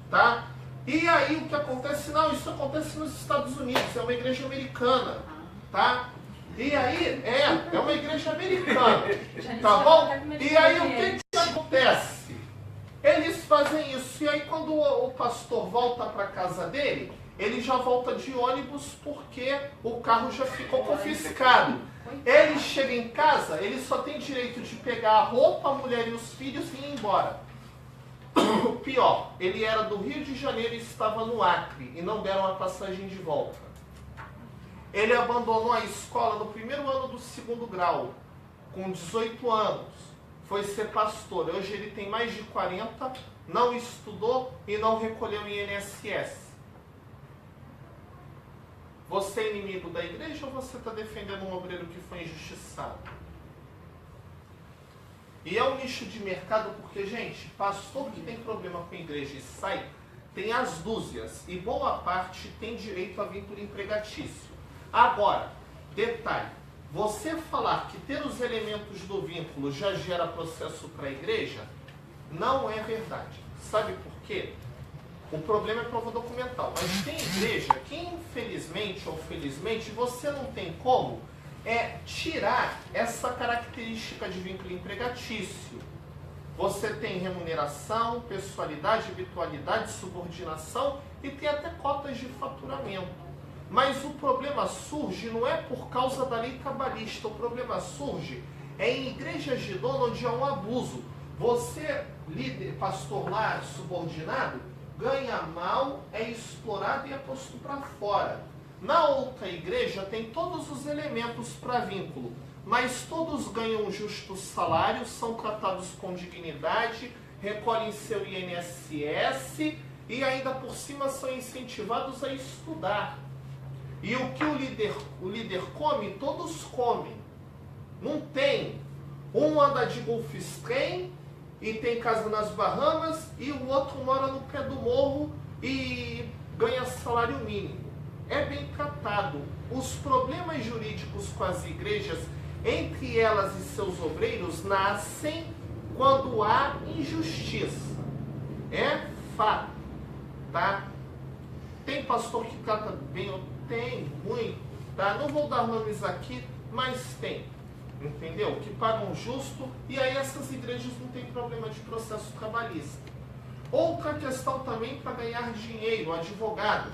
Tá? E aí o que acontece? Não, isso acontece nos Estados Unidos, é uma igreja americana. Tá? E aí, é uma igreja americana. Tá bom? E aí o que acontece? Eles fazem isso, e aí quando o pastor volta para casa dele, ele já volta de ônibus porque o carro já ficou confiscado. Ele chega em casa, ele só tem direito de pegar a roupa, a mulher e os filhos e ir embora. O pior, ele era do Rio de Janeiro e estava no Acre e não deram a passagem de volta. Ele abandonou a escola no primeiro ano do 2º grau, com 18 anos. Foi ser pastor. Hoje ele tem mais de 40, não estudou e não recolheu INSS. Você é inimigo da igreja ou você está defendendo um obreiro que foi injustiçado? E é um nicho de mercado porque, gente, pastor que tem problema com a igreja e sai, tem as dúzias. E boa parte tem direito a vínculo empregatício. Agora, detalhe, você falar que ter os elementos do vínculo já gera processo para a igreja, não é verdade. Sabe por quê? O problema é prova documental. Mas tem igreja que, infelizmente ou felizmente, você não tem como tirar essa característica de vínculo empregatício. Você tem remuneração, pessoalidade, habitualidade, subordinação e tem até cotas de faturamento. Mas o problema surge não é por causa da lei trabalhista, o problema surge em igrejas de dono onde há um abuso. Você, líder, pastor lá, subordinado, ganha mal, é explorado e é posto para fora. Na outra igreja tem todos os elementos para vínculo, mas todos ganham um justo salário, são tratados com dignidade, recolhem seu INSS e ainda por cima são incentivados a estudar. E o que o líder come, todos comem. Não tem. Um anda de Gulfstream e tem casa nas Bahamas e o outro mora no pé do morro e ganha salário mínimo. É bem tratado. Os problemas jurídicos com as igrejas, entre elas e seus obreiros, nascem quando há injustiça. É fato. Tá? Tem pastor que trata bem, tem, muito. Tá? Não vou dar nomes aqui, mas tem. Entendeu? Que pagam justo, e aí essas igrejas não têm problema de processo trabalhista. Outra questão também para ganhar dinheiro, advogado.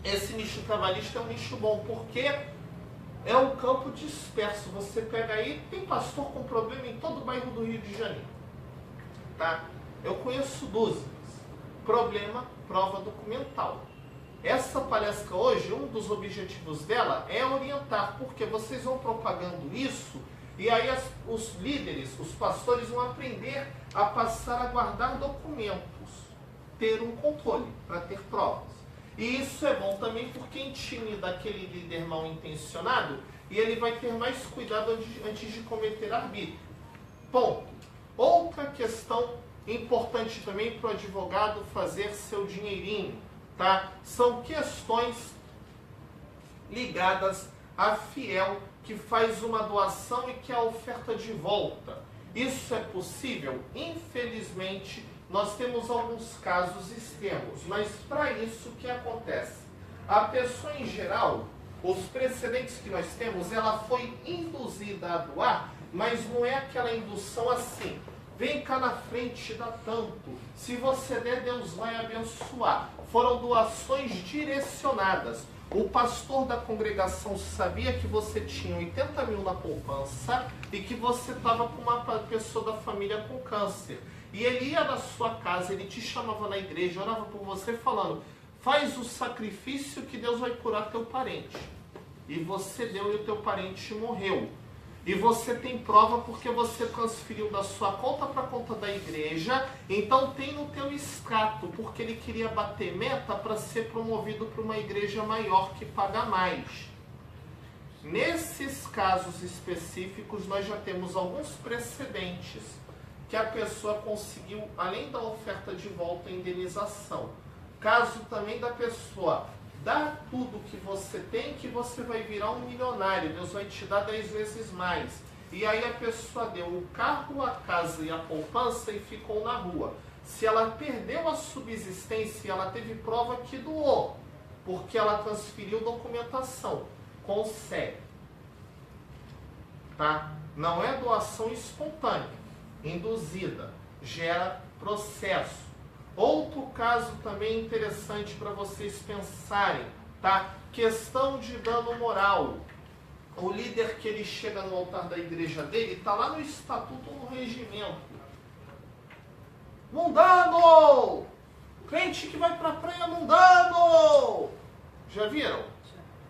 Esse nicho trabalhista é um nicho bom, porque é um campo disperso. Você pega aí, tem pastor com problema em todo o bairro do Rio de Janeiro. Tá? Eu conheço dúzias. Problema, prova documental. Essa palestra hoje, um dos objetivos dela é orientar, porque vocês vão propagando isso, e aí os líderes, os pastores vão aprender a passar a guardar documentos, ter um controle, para ter provas. E isso é bom também porque intimida aquele líder mal intencionado, e ele vai ter mais cuidado antes de cometer arbítrio. Ponto. Outra questão importante também para o advogado fazer seu dinheirinho. Tá? São questões ligadas a fiel que faz uma doação e que a oferta de volta. Isso é possível? Infelizmente, nós temos alguns casos extremos, mas para isso o que acontece? A pessoa em geral, os precedentes que nós temos, ela foi induzida a doar, mas não é aquela indução assim, vem cá na frente, dá tanto, se você der, Deus vai abençoar. Foram doações direcionadas. O pastor da congregação sabia que você tinha 80 mil na poupança e que você estava com uma pessoa da família com câncer. E ele ia na sua casa, ele te chamava na igreja, orava por você falando, faz o sacrifício que Deus vai curar teu parente. E você deu e o teu parente morreu. E você tem prova porque você transferiu da sua conta para a conta da igreja, então tem no teu extrato, porque ele queria bater meta para ser promovido para uma igreja maior que paga mais. Nesses casos específicos, nós já temos alguns precedentes que a pessoa conseguiu, além da oferta de volta, a indenização. Caso também da pessoa, dá tudo que você tem que você vai virar um milionário, Deus vai te dar 10 vezes mais. E aí a pessoa deu o carro, a casa e a poupança e ficou na rua. Se ela perdeu a subsistência, ela teve prova que doou, porque ela transferiu documentação, consegue. Tá? Não é doação espontânea, induzida, gera processo. Outro caso também interessante para vocês pensarem, tá? Questão de dano moral. O líder que ele chega no altar da igreja dele, está lá no estatuto ou no regimento. Mundano! Crente que vai para a praia mundano! Já viram?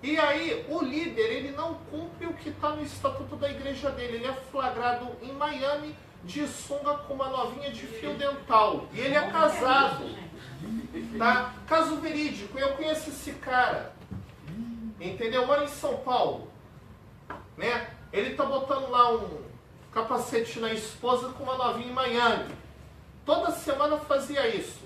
E aí, o líder, ele não cumpre o que está no estatuto da igreja dele. Ele é flagrado em Miami de sunga com uma novinha de fio dental. E ele é casado. Tá? Caso verídico, eu conheço esse cara. Entendeu? Mora em São Paulo. Né? Ele tá botando lá um capacete na esposa com uma novinha em Miami. Toda semana fazia isso.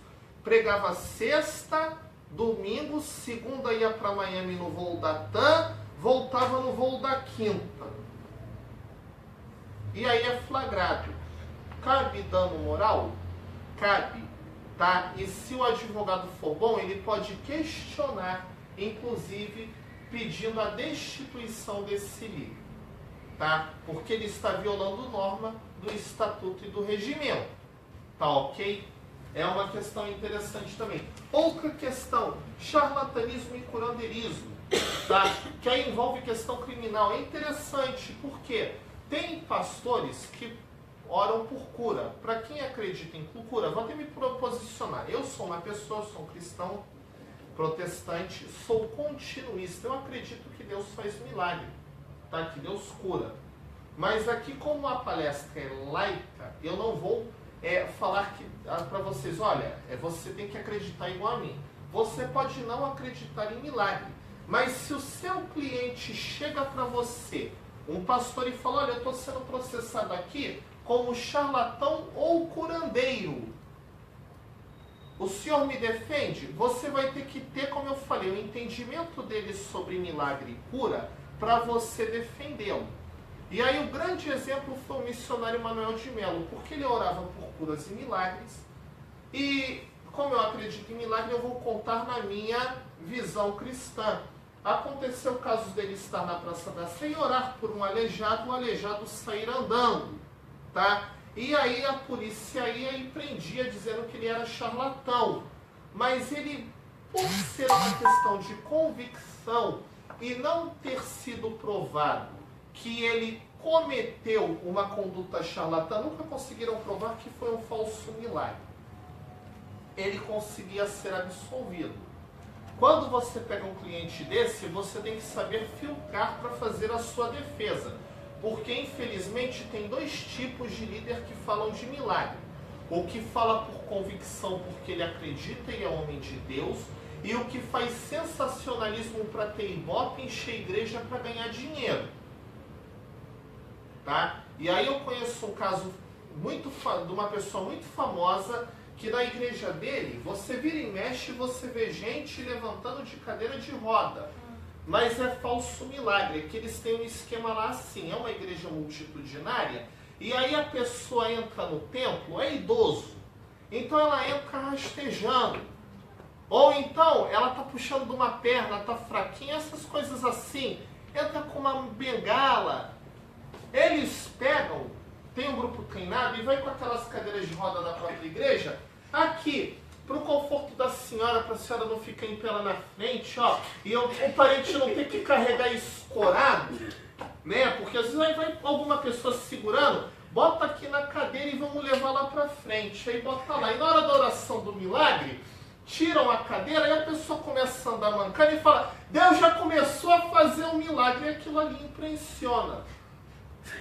Pregava sexta, domingo, segunda ia para Miami no voo da TAM, voltava no voo da quinta. E aí é flagrado. Cabe dano moral? Cabe, tá? E se o advogado for bom, ele pode questionar, inclusive pedindo a destituição desse líder, tá? Porque ele está violando norma do estatuto e do regimento, tá ok? É uma questão interessante também. Outra questão, charlatanismo e curandeirismo, tá? Que aí envolve questão criminal. É interessante porque tem pastores que oram por cura. Para quem acredita em cura, vou até me posicionar. Eu sou uma pessoa, sou um cristão protestante, sou continuista. Eu acredito que Deus faz milagre, tá? Que Deus cura. Mas aqui, como a palestra é laica, eu não vou falar para vocês, olha, você tem que acreditar igual a mim. Você pode não acreditar em milagre, mas se o seu cliente chega para você, um pastor, e fala, olha, eu estou sendo processado aqui como charlatão ou curandeiro, o senhor me defende? Você vai ter que ter, como eu falei, o entendimento dele sobre milagre e cura para você defendê-lo. E aí o grande exemplo foi o missionário Manuel de Melo, porque ele orava por curas e milagres. E como eu acredito em milagre, eu vou contar na minha visão cristã. Aconteceu o caso dele estar na Praça da Sé e orar por um aleijado, o aleijado sair andando, tá? E aí a polícia ia e prendia, dizendo que ele era charlatão. Mas ele, por ser uma questão de convicção e não ter sido provado que ele cometeu uma conduta charlatã, nunca conseguiram provar que foi um falso milagre. Ele conseguia ser absolvido. Quando você pega um cliente desse, você tem que saber filtrar para fazer a sua defesa. Porque, infelizmente, tem dois tipos de líder que falam de milagre. O que fala por convicção porque ele acredita e é homem de Deus, e o que faz sensacionalismo para ter ibope, encher a igreja para ganhar dinheiro. Tá? E aí eu conheço um caso de uma pessoa muito famosa, que na igreja dele, você vira e mexe, você vê gente levantando de cadeira de roda. Mas é falso milagre, que eles têm um esquema lá assim, é uma igreja multitudinária, e aí a pessoa entra no templo, é idoso, Então ela entra rastejando. Ou então ela está puxando de uma perna, está fraquinha, essas coisas assim. Entra com uma bengala. Eles pegam, tem um grupo treinado e vai com aquelas cadeiras de roda da própria igreja, aqui, para o conforto da senhora, para a senhora não ficar em pé lá na frente, ó, e o parente não ter que carregar escorado, né? Porque às vezes vai alguma pessoa segurando, bota aqui na cadeira e vamos levar lá para frente, aí bota lá. E na hora da oração do milagre, tiram a cadeira e a pessoa começa a andar mancando e fala, Deus já começou a fazer um milagre, e aquilo ali impressiona.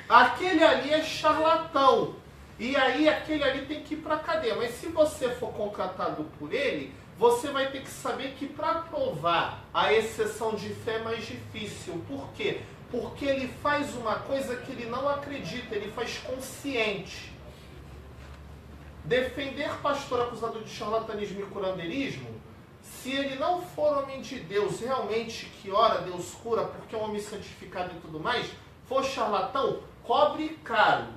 Aquele ali é charlatão. E aí aquele ali tem que ir para a cadeia. Mas se você for contratado por ele, você vai ter que saber que para provar a exceção de fé é mais difícil. Por quê? Porque ele faz uma coisa que ele não acredita, ele faz consciente. Defender pastor acusado de charlatanismo e curandeirismo, se ele não for homem de Deus, realmente que ora Deus cura, porque é um homem santificado e tudo mais, for charlatão, cobre caro,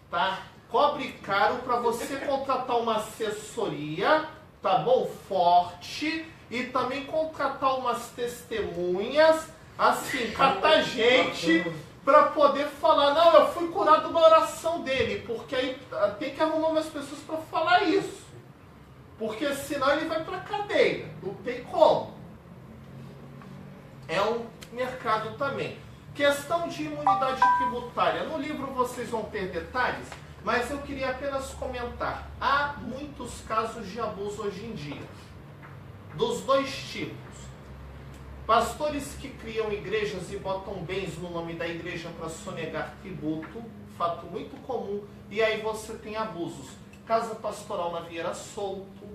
tá? Cobre caro para você contratar uma assessoria, tá bom? Forte, e também contratar umas testemunhas, assim, catar gente para poder falar, não, eu fui curado da oração dele, porque aí tem que arrumar umas pessoas para falar isso. Porque senão ele vai para a cadeia, não tem como. É um mercado também. Questão de imunidade tributária. No livro vocês vão ter detalhes, mas eu queria apenas comentar. Há muitos casos de abuso hoje em dia. Dos dois tipos. Pastores que criam igrejas e botam bens no nome da igreja para sonegar tributo, fato muito comum, e aí você tem abusos. Casa pastoral na Vieira Solto,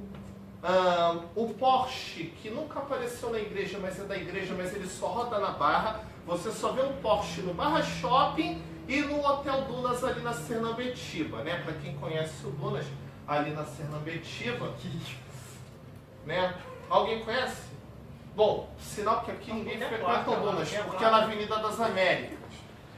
o Porsche, que nunca apareceu na igreja, mas é da igreja, mas ele só roda na Barra. Você só vê um Porsche no Barra Shopping e no Hotel Dunas ali na Sernambetiba, né? Para quem conhece o Dunas, ali na Sernambetiba, né? Alguém conhece? Bom, sinal que aqui ninguém frequenta o Dunas, porque é na Avenida das Américas,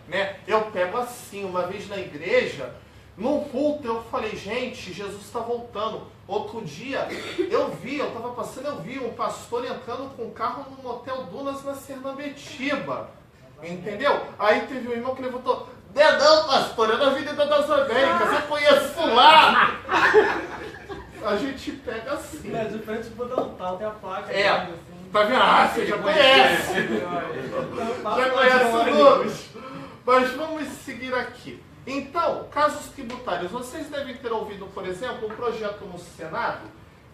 né? Eu pego assim, uma vez na igreja, num culto eu falei, gente, Jesus está voltando. Outro dia, eu estava passando, eu vi um pastor entrando com um carro no Hotel Dunas na Sernambetiba. Entendeu? Aí teve um irmão que levantou, não, pastor, é na Avenida das Américas, eu conheço lá. A gente pega assim. É, de frente pro Dantal, tem a placa. É, assim. tá vendo? Ah, você já conhece. Já conhece o nome. Mas vamos seguir aqui. Então, casos tributários. Vocês devem ter ouvido, por exemplo, um projeto no Senado,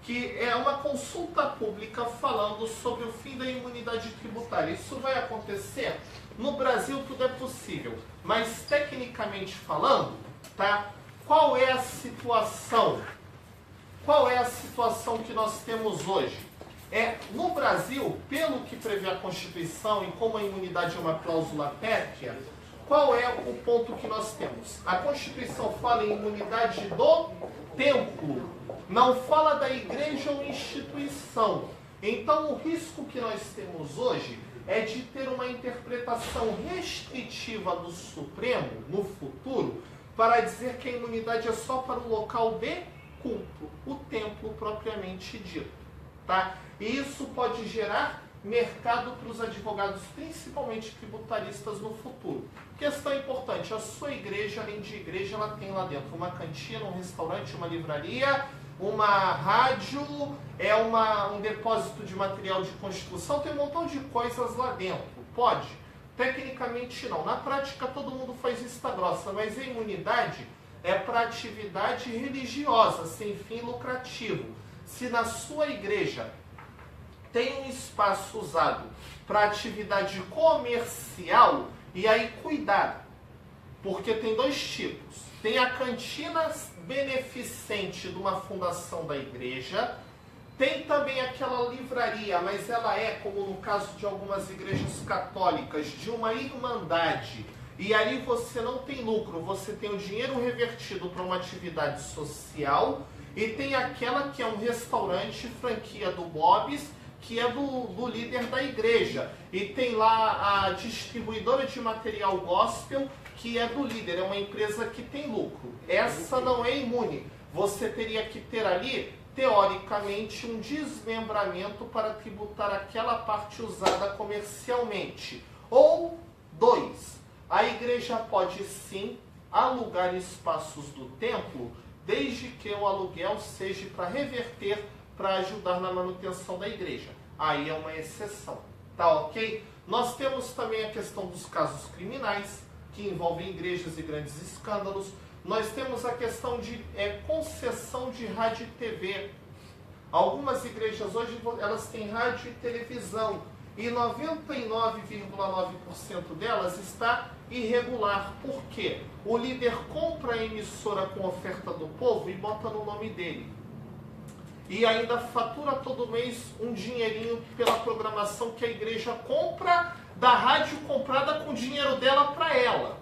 que é uma consulta pública falando sobre o fim da imunidade tributária. Isso vai acontecer? No Brasil tudo é possível. Mas, tecnicamente falando, tá? Qual é a situação? Qual é a situação que nós temos hoje? No Brasil, pelo que prevê a Constituição e como a imunidade é uma cláusula pétrea, qual é o ponto que nós temos? A Constituição fala em imunidade do templo, não fala da igreja ou instituição. Então, o risco que nós temos hoje é de ter uma interpretação restritiva do Supremo, no futuro, para dizer que a imunidade é só para o local de culto, o templo propriamente dito. Tá? E isso pode gerar mercado para os advogados, principalmente tributaristas, no futuro. Questão importante, a sua igreja, além de igreja, ela tem lá dentro uma cantina, um restaurante, uma livraria, uma rádio, um depósito de material de construção, tem um montão de coisas lá dentro. Pode? Tecnicamente não. Na prática todo mundo faz vista grossa, mas a imunidade é para atividade religiosa, sem fim lucrativo. Se na sua igreja tem um espaço usado para atividade comercial, e aí cuidado, porque tem dois tipos. Tem a cantina beneficente de uma fundação da igreja, tem também aquela livraria, mas ela é, como no caso de algumas igrejas católicas, de uma irmandade. E aí você não tem lucro, você tem o dinheiro revertido para uma atividade social, e tem aquela que é um restaurante, franquia do Bob's, que é do líder da igreja. E tem lá a distribuidora de material gospel, que é do líder, é uma empresa que tem lucro. Essa não é imune. você teria que ter ali, teoricamente, um desmembramento para tributar aquela parte usada comercialmente. Ou 2, a igreja pode sim alugar espaços do templo, desde que o aluguel seja para reverter, para ajudar na manutenção da igreja. Aí é uma exceção, tá ok? Nós temos também a questão dos casos criminais, que envolvem igrejas e grandes escândalos. Nós temos a questão de concessão de rádio e TV. Algumas igrejas hoje elas têm rádio e televisão, e 99,9% delas está irregular. Por quê? O líder compra a emissora com oferta do povo e bota no nome dele. E ainda fatura todo mês um dinheirinho pela programação que a igreja compra da rádio comprada com o dinheiro dela para ela.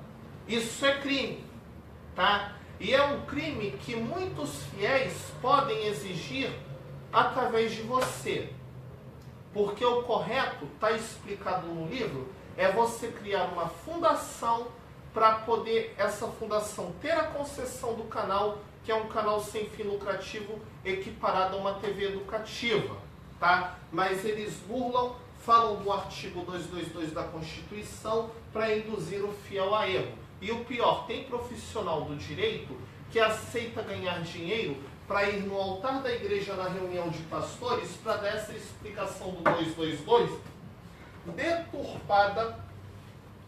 Isso é crime, tá? E é um crime que muitos fiéis podem exigir através de você. Porque o correto, está explicado no livro, é você criar uma fundação para poder essa fundação ter a concessão do canal, que é um canal sem fim lucrativo equiparado a uma TV educativa, tá? Mas eles burlam, falam do artigo 222 da Constituição para induzir o fiel a erro. E o pior, tem profissional do direito que aceita ganhar dinheiro para ir no altar da igreja na reunião de pastores para dar essa explicação do 222 deturpada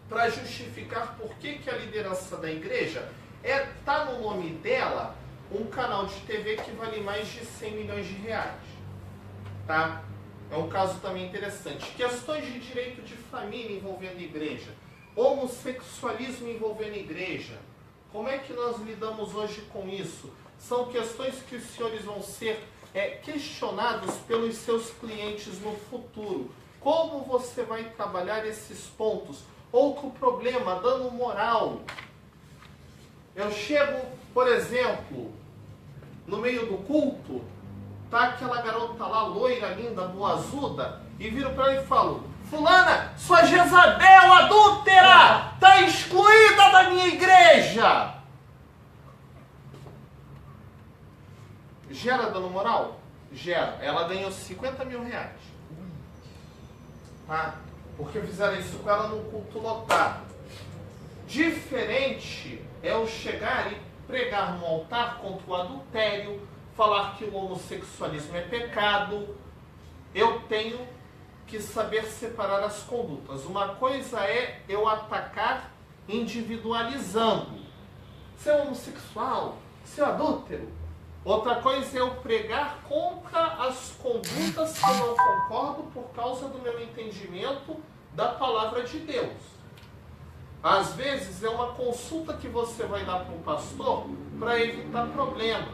para justificar por que a liderança da igreja tá no nome dela um canal de TV que vale mais de 100 milhões de reais. Tá? É um caso também interessante. Questões de direito de família envolvendo igreja. Homossexualismo envolvendo igreja. Como é que nós lidamos hoje com isso? São questões que os senhores vão ser questionados pelos seus clientes no futuro. Como você vai trabalhar esses pontos? Outro problema, dano moral. Eu chego, por exemplo, no meio do culto, tá aquela garota lá, loira, linda, boazuda, e viro para ela e falo: fulana, sua Jezabel adúltera, tá excluída da minha igreja. Gera dano moral? Gera. Ela ganhou 50 mil reais. Tá? Porque fizeram isso com ela num culto lotado. Diferente é eu chegar e pregar no altar contra o adultério, falar que o homossexualismo é pecado. Eu tenho que saber separar as condutas. Uma coisa é eu atacar individualizando. Seu homossexual, seu adúltero. Outra coisa é eu pregar contra as condutas que eu não concordo por causa do meu entendimento da palavra de Deus. Às vezes é uma consulta que você vai dar para um pastor para evitar problema.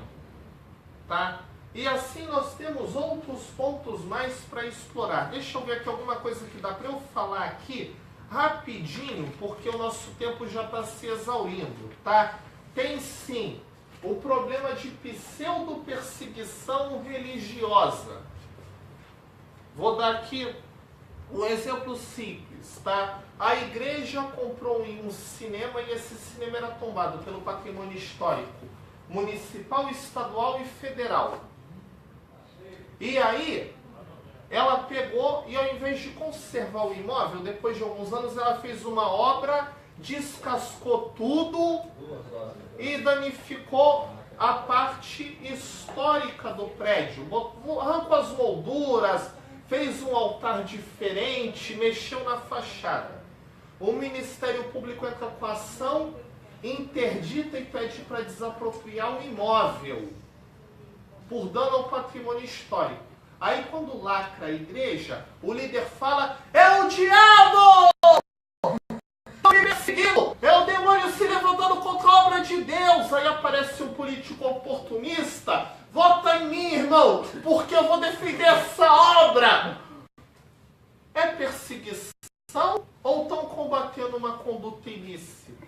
Tá? E assim nós temos outros pontos mais para explorar. Deixa eu ver aqui alguma coisa que dá para eu falar aqui rapidinho, porque o nosso tempo já está se exaurindo. Tá? Tem sim o problema de pseudo-perseguição religiosa. Vou dar aqui um exemplo simples, tá? A igreja comprou um cinema e esse cinema era tombado pelo patrimônio histórico municipal, estadual e federal. E aí, ela pegou e ao invés de conservar o imóvel, depois de alguns anos ela fez uma obra, descascou tudo e danificou a parte histórica do prédio. Arrancou as molduras, fez um altar diferente, mexeu na fachada. O Ministério Público entra com a ação, interdita e pede para desapropriar o imóvel por dano ao patrimônio histórico. Aí quando lacra a igreja, o líder fala: é o diabo! É o demônio se levantando contra a obra de Deus. Aí aparece um político oportunista: vota em mim, irmão, porque eu vou defender essa obra. É perseguição ou estão combatendo uma conduta ilícita?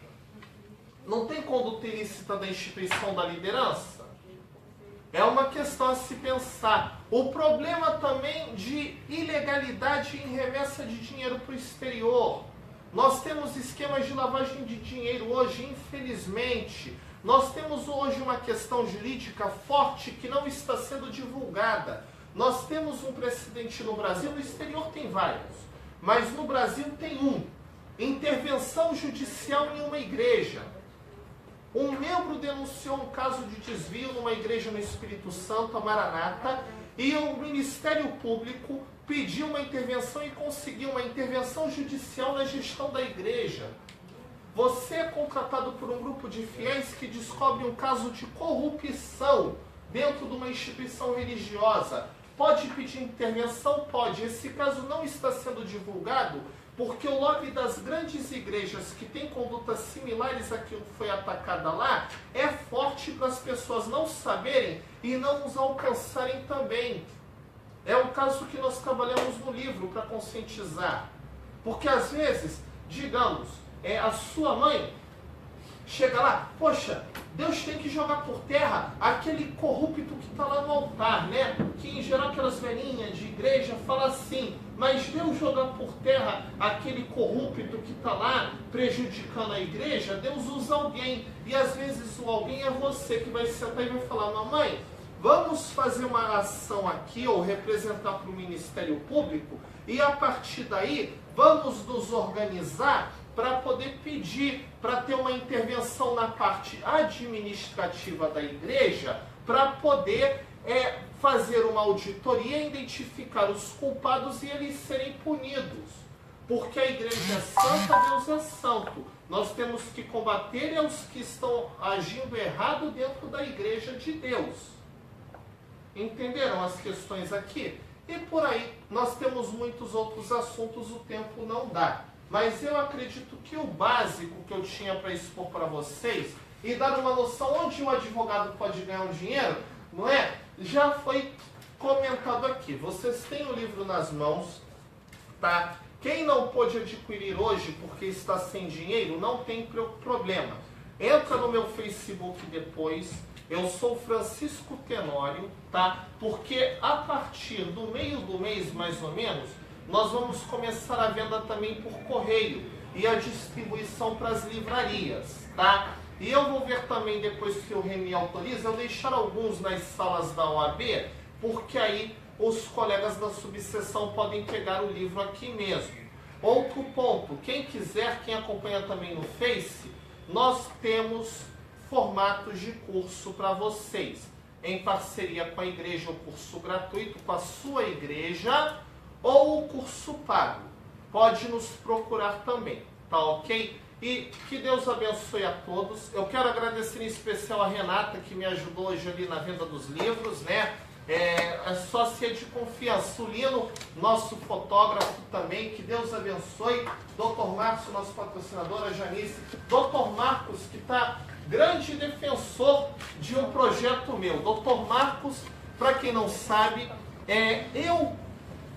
Não tem conduta ilícita da instituição da liderança? É uma questão a se pensar. O problema também de ilegalidade em remessa de dinheiro para o exterior. Nós temos esquemas de lavagem de dinheiro hoje, infelizmente. Nós temos hoje uma questão jurídica forte que não está sendo divulgada. Nós temos um precedente no Brasil, no exterior tem vários, mas no Brasil tem um. Intervenção judicial em uma igreja. Um membro denunciou um caso de desvio numa igreja no Espírito Santo, a Maranata, e o Ministério Público pediu uma intervenção e conseguiu uma intervenção judicial na gestão da igreja. Você é contratado por um grupo de fiéis que descobre um caso de corrupção dentro de uma instituição religiosa. Pode pedir intervenção? Pode. Esse caso não está sendo divulgado porque o lobby das grandes igrejas que têm condutas similares àquilo que foi atacada lá é forte para as pessoas não saberem e não nos alcançarem também. É um caso que nós trabalhamos no livro para conscientizar. Porque às vezes, digamos, a sua mãe chega lá, poxa, Deus tem que jogar por terra aquele corrupto que está lá no altar, né? Que em geral aquelas velhinhas de igreja falam assim, mas Deus jogar por terra aquele corrupto que está lá prejudicando a igreja, Deus usa alguém. E às vezes o alguém é você que vai sentar e vai falar, mamãe, vamos fazer uma ação aqui ou representar para o Ministério Público e a partir daí vamos nos organizar para poder pedir, para ter uma intervenção na parte administrativa da igreja, para poder fazer uma auditoria, identificar os culpados e eles serem punidos. Porque a igreja é santa, Deus é santo. Nós temos que combater os que estão agindo errado dentro da igreja de Deus. Entenderam as questões aqui? E por aí, nós temos muitos outros assuntos, o tempo não dá. Mas eu acredito que o básico que eu tinha para expor para vocês e dar uma noção onde um advogado pode ganhar um dinheiro, não é? Já foi comentado aqui. Vocês têm o livro nas mãos, tá? Quem não pôde adquirir hoje porque está sem dinheiro, não tem problema. Entra no meu Facebook depois. Eu sou Francisco Tenório, tá? Porque a partir do meio do mês, mais ou menos, nós vamos começar a venda também por correio e a distribuição para as livrarias, tá? E eu vou ver também, depois que o Remy autoriza, eu deixar alguns nas salas da OAB, porque aí os colegas da subseção podem pegar o livro aqui mesmo. Outro ponto, quem quiser, quem acompanha também no Face, nós temos formatos de curso para vocês, em parceria com a igreja, o curso gratuito com a sua igreja, ou o curso pago. Pode nos procurar também, tá ok? E que Deus abençoe a todos. Eu quero agradecer em especial a Renata, que me ajudou hoje ali na venda dos livros, né? É sócia de confiança. O Lino, nosso fotógrafo também, que Deus abençoe. Dr. Marcos, nosso patrocinador, a Janice. Dr. Marcos, que está grande defensor de um projeto meu. Dr. Marcos, para quem não sabe, eu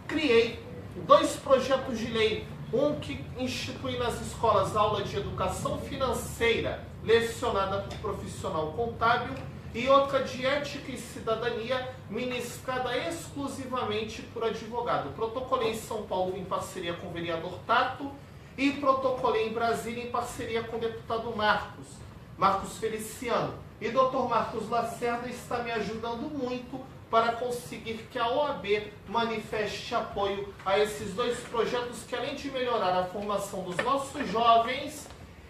criei 2 projetos de lei. Um que institui nas escolas aula de educação financeira, lecionada por profissional contábil, e outra de ética e cidadania, ministrada exclusivamente por advogado. Protocolei em São Paulo em parceria com o vereador Tato e protocolei em Brasília em parceria com o deputado Marcos Feliciano. E Dr. Marcos Lacerda está me ajudando muito para conseguir que a OAB manifeste apoio a esses 2 projetos que, além de melhorar a formação dos nossos jovens,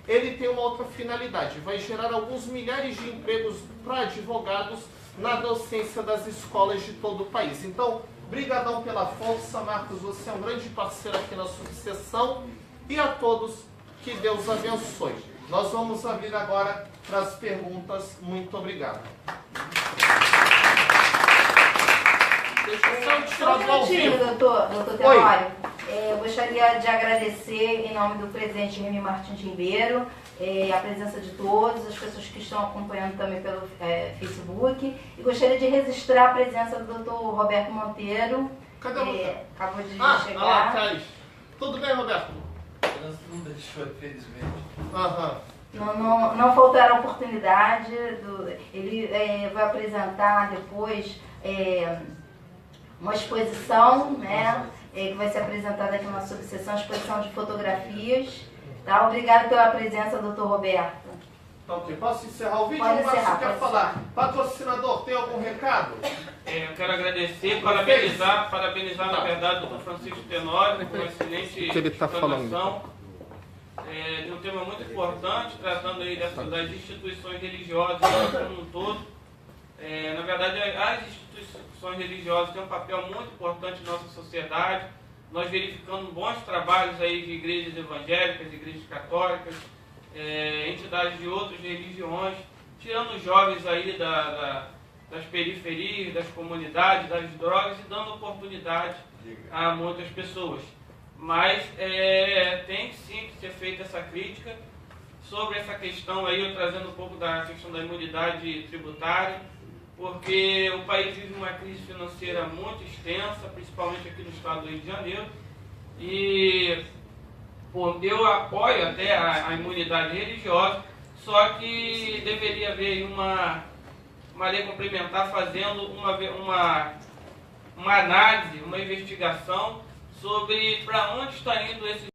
ele tem uma outra finalidade. Vai gerar alguns milhares de empregos para advogados na docência das escolas de todo o país. Então, brigadão pela força, Marcos, você é um grande parceiro aqui na subseção. E a todos, que Deus abençoe. Nós vamos abrir agora para as perguntas. Muito obrigado. Deixa eu só tirar do ao vivo. Doutor Tenório. Eu gostaria de agradecer, em nome do presidente Remy Martins Ribeiro, a presença de todos, as pessoas que estão acompanhando também pelo Facebook. E gostaria de registrar a presença do doutor Roberto Monteiro. Cadê o Roberto? Acabou de chegar. Lá atrás. Tudo bem, Roberto? Não deixou, infelizmente. Aham. Não faltará oportunidade. Ele vai apresentar depois uma exposição, né, que vai ser apresentada aqui na subseção, exposição de fotografias. Tá? Obrigada pela presença, doutor Roberto. Tá ok, posso encerrar o vídeo? Pode O Márcio encerrar, quer pode falar. Patrocinador, tem algum recado? Eu quero agradecer, parabenizar na verdade o Dr. Francisco Tenório por uma excelente que ele tá explanação de um tema muito importante, tratando aí das instituições religiosas como um todo. Na verdade, as instituições religiosas têm um papel muito importante na nossa sociedade. Nós verificamos bons trabalhos aí de igrejas evangélicas, igrejas católicas, entidades de outras religiões, tirando os jovens aí das periferias, das comunidades, das drogas e dando oportunidade a muitas pessoas. Mas tem sim que ser feita essa crítica sobre essa questão aí, eu trazendo um pouco da questão da imunidade tributária, porque o país vive uma crise financeira muito extensa, principalmente aqui no estado do Rio de Janeiro, e eu apoio até a imunidade religiosa, só que deveria haver uma lei complementar fazendo uma análise, uma investigação sobre para onde está indo esses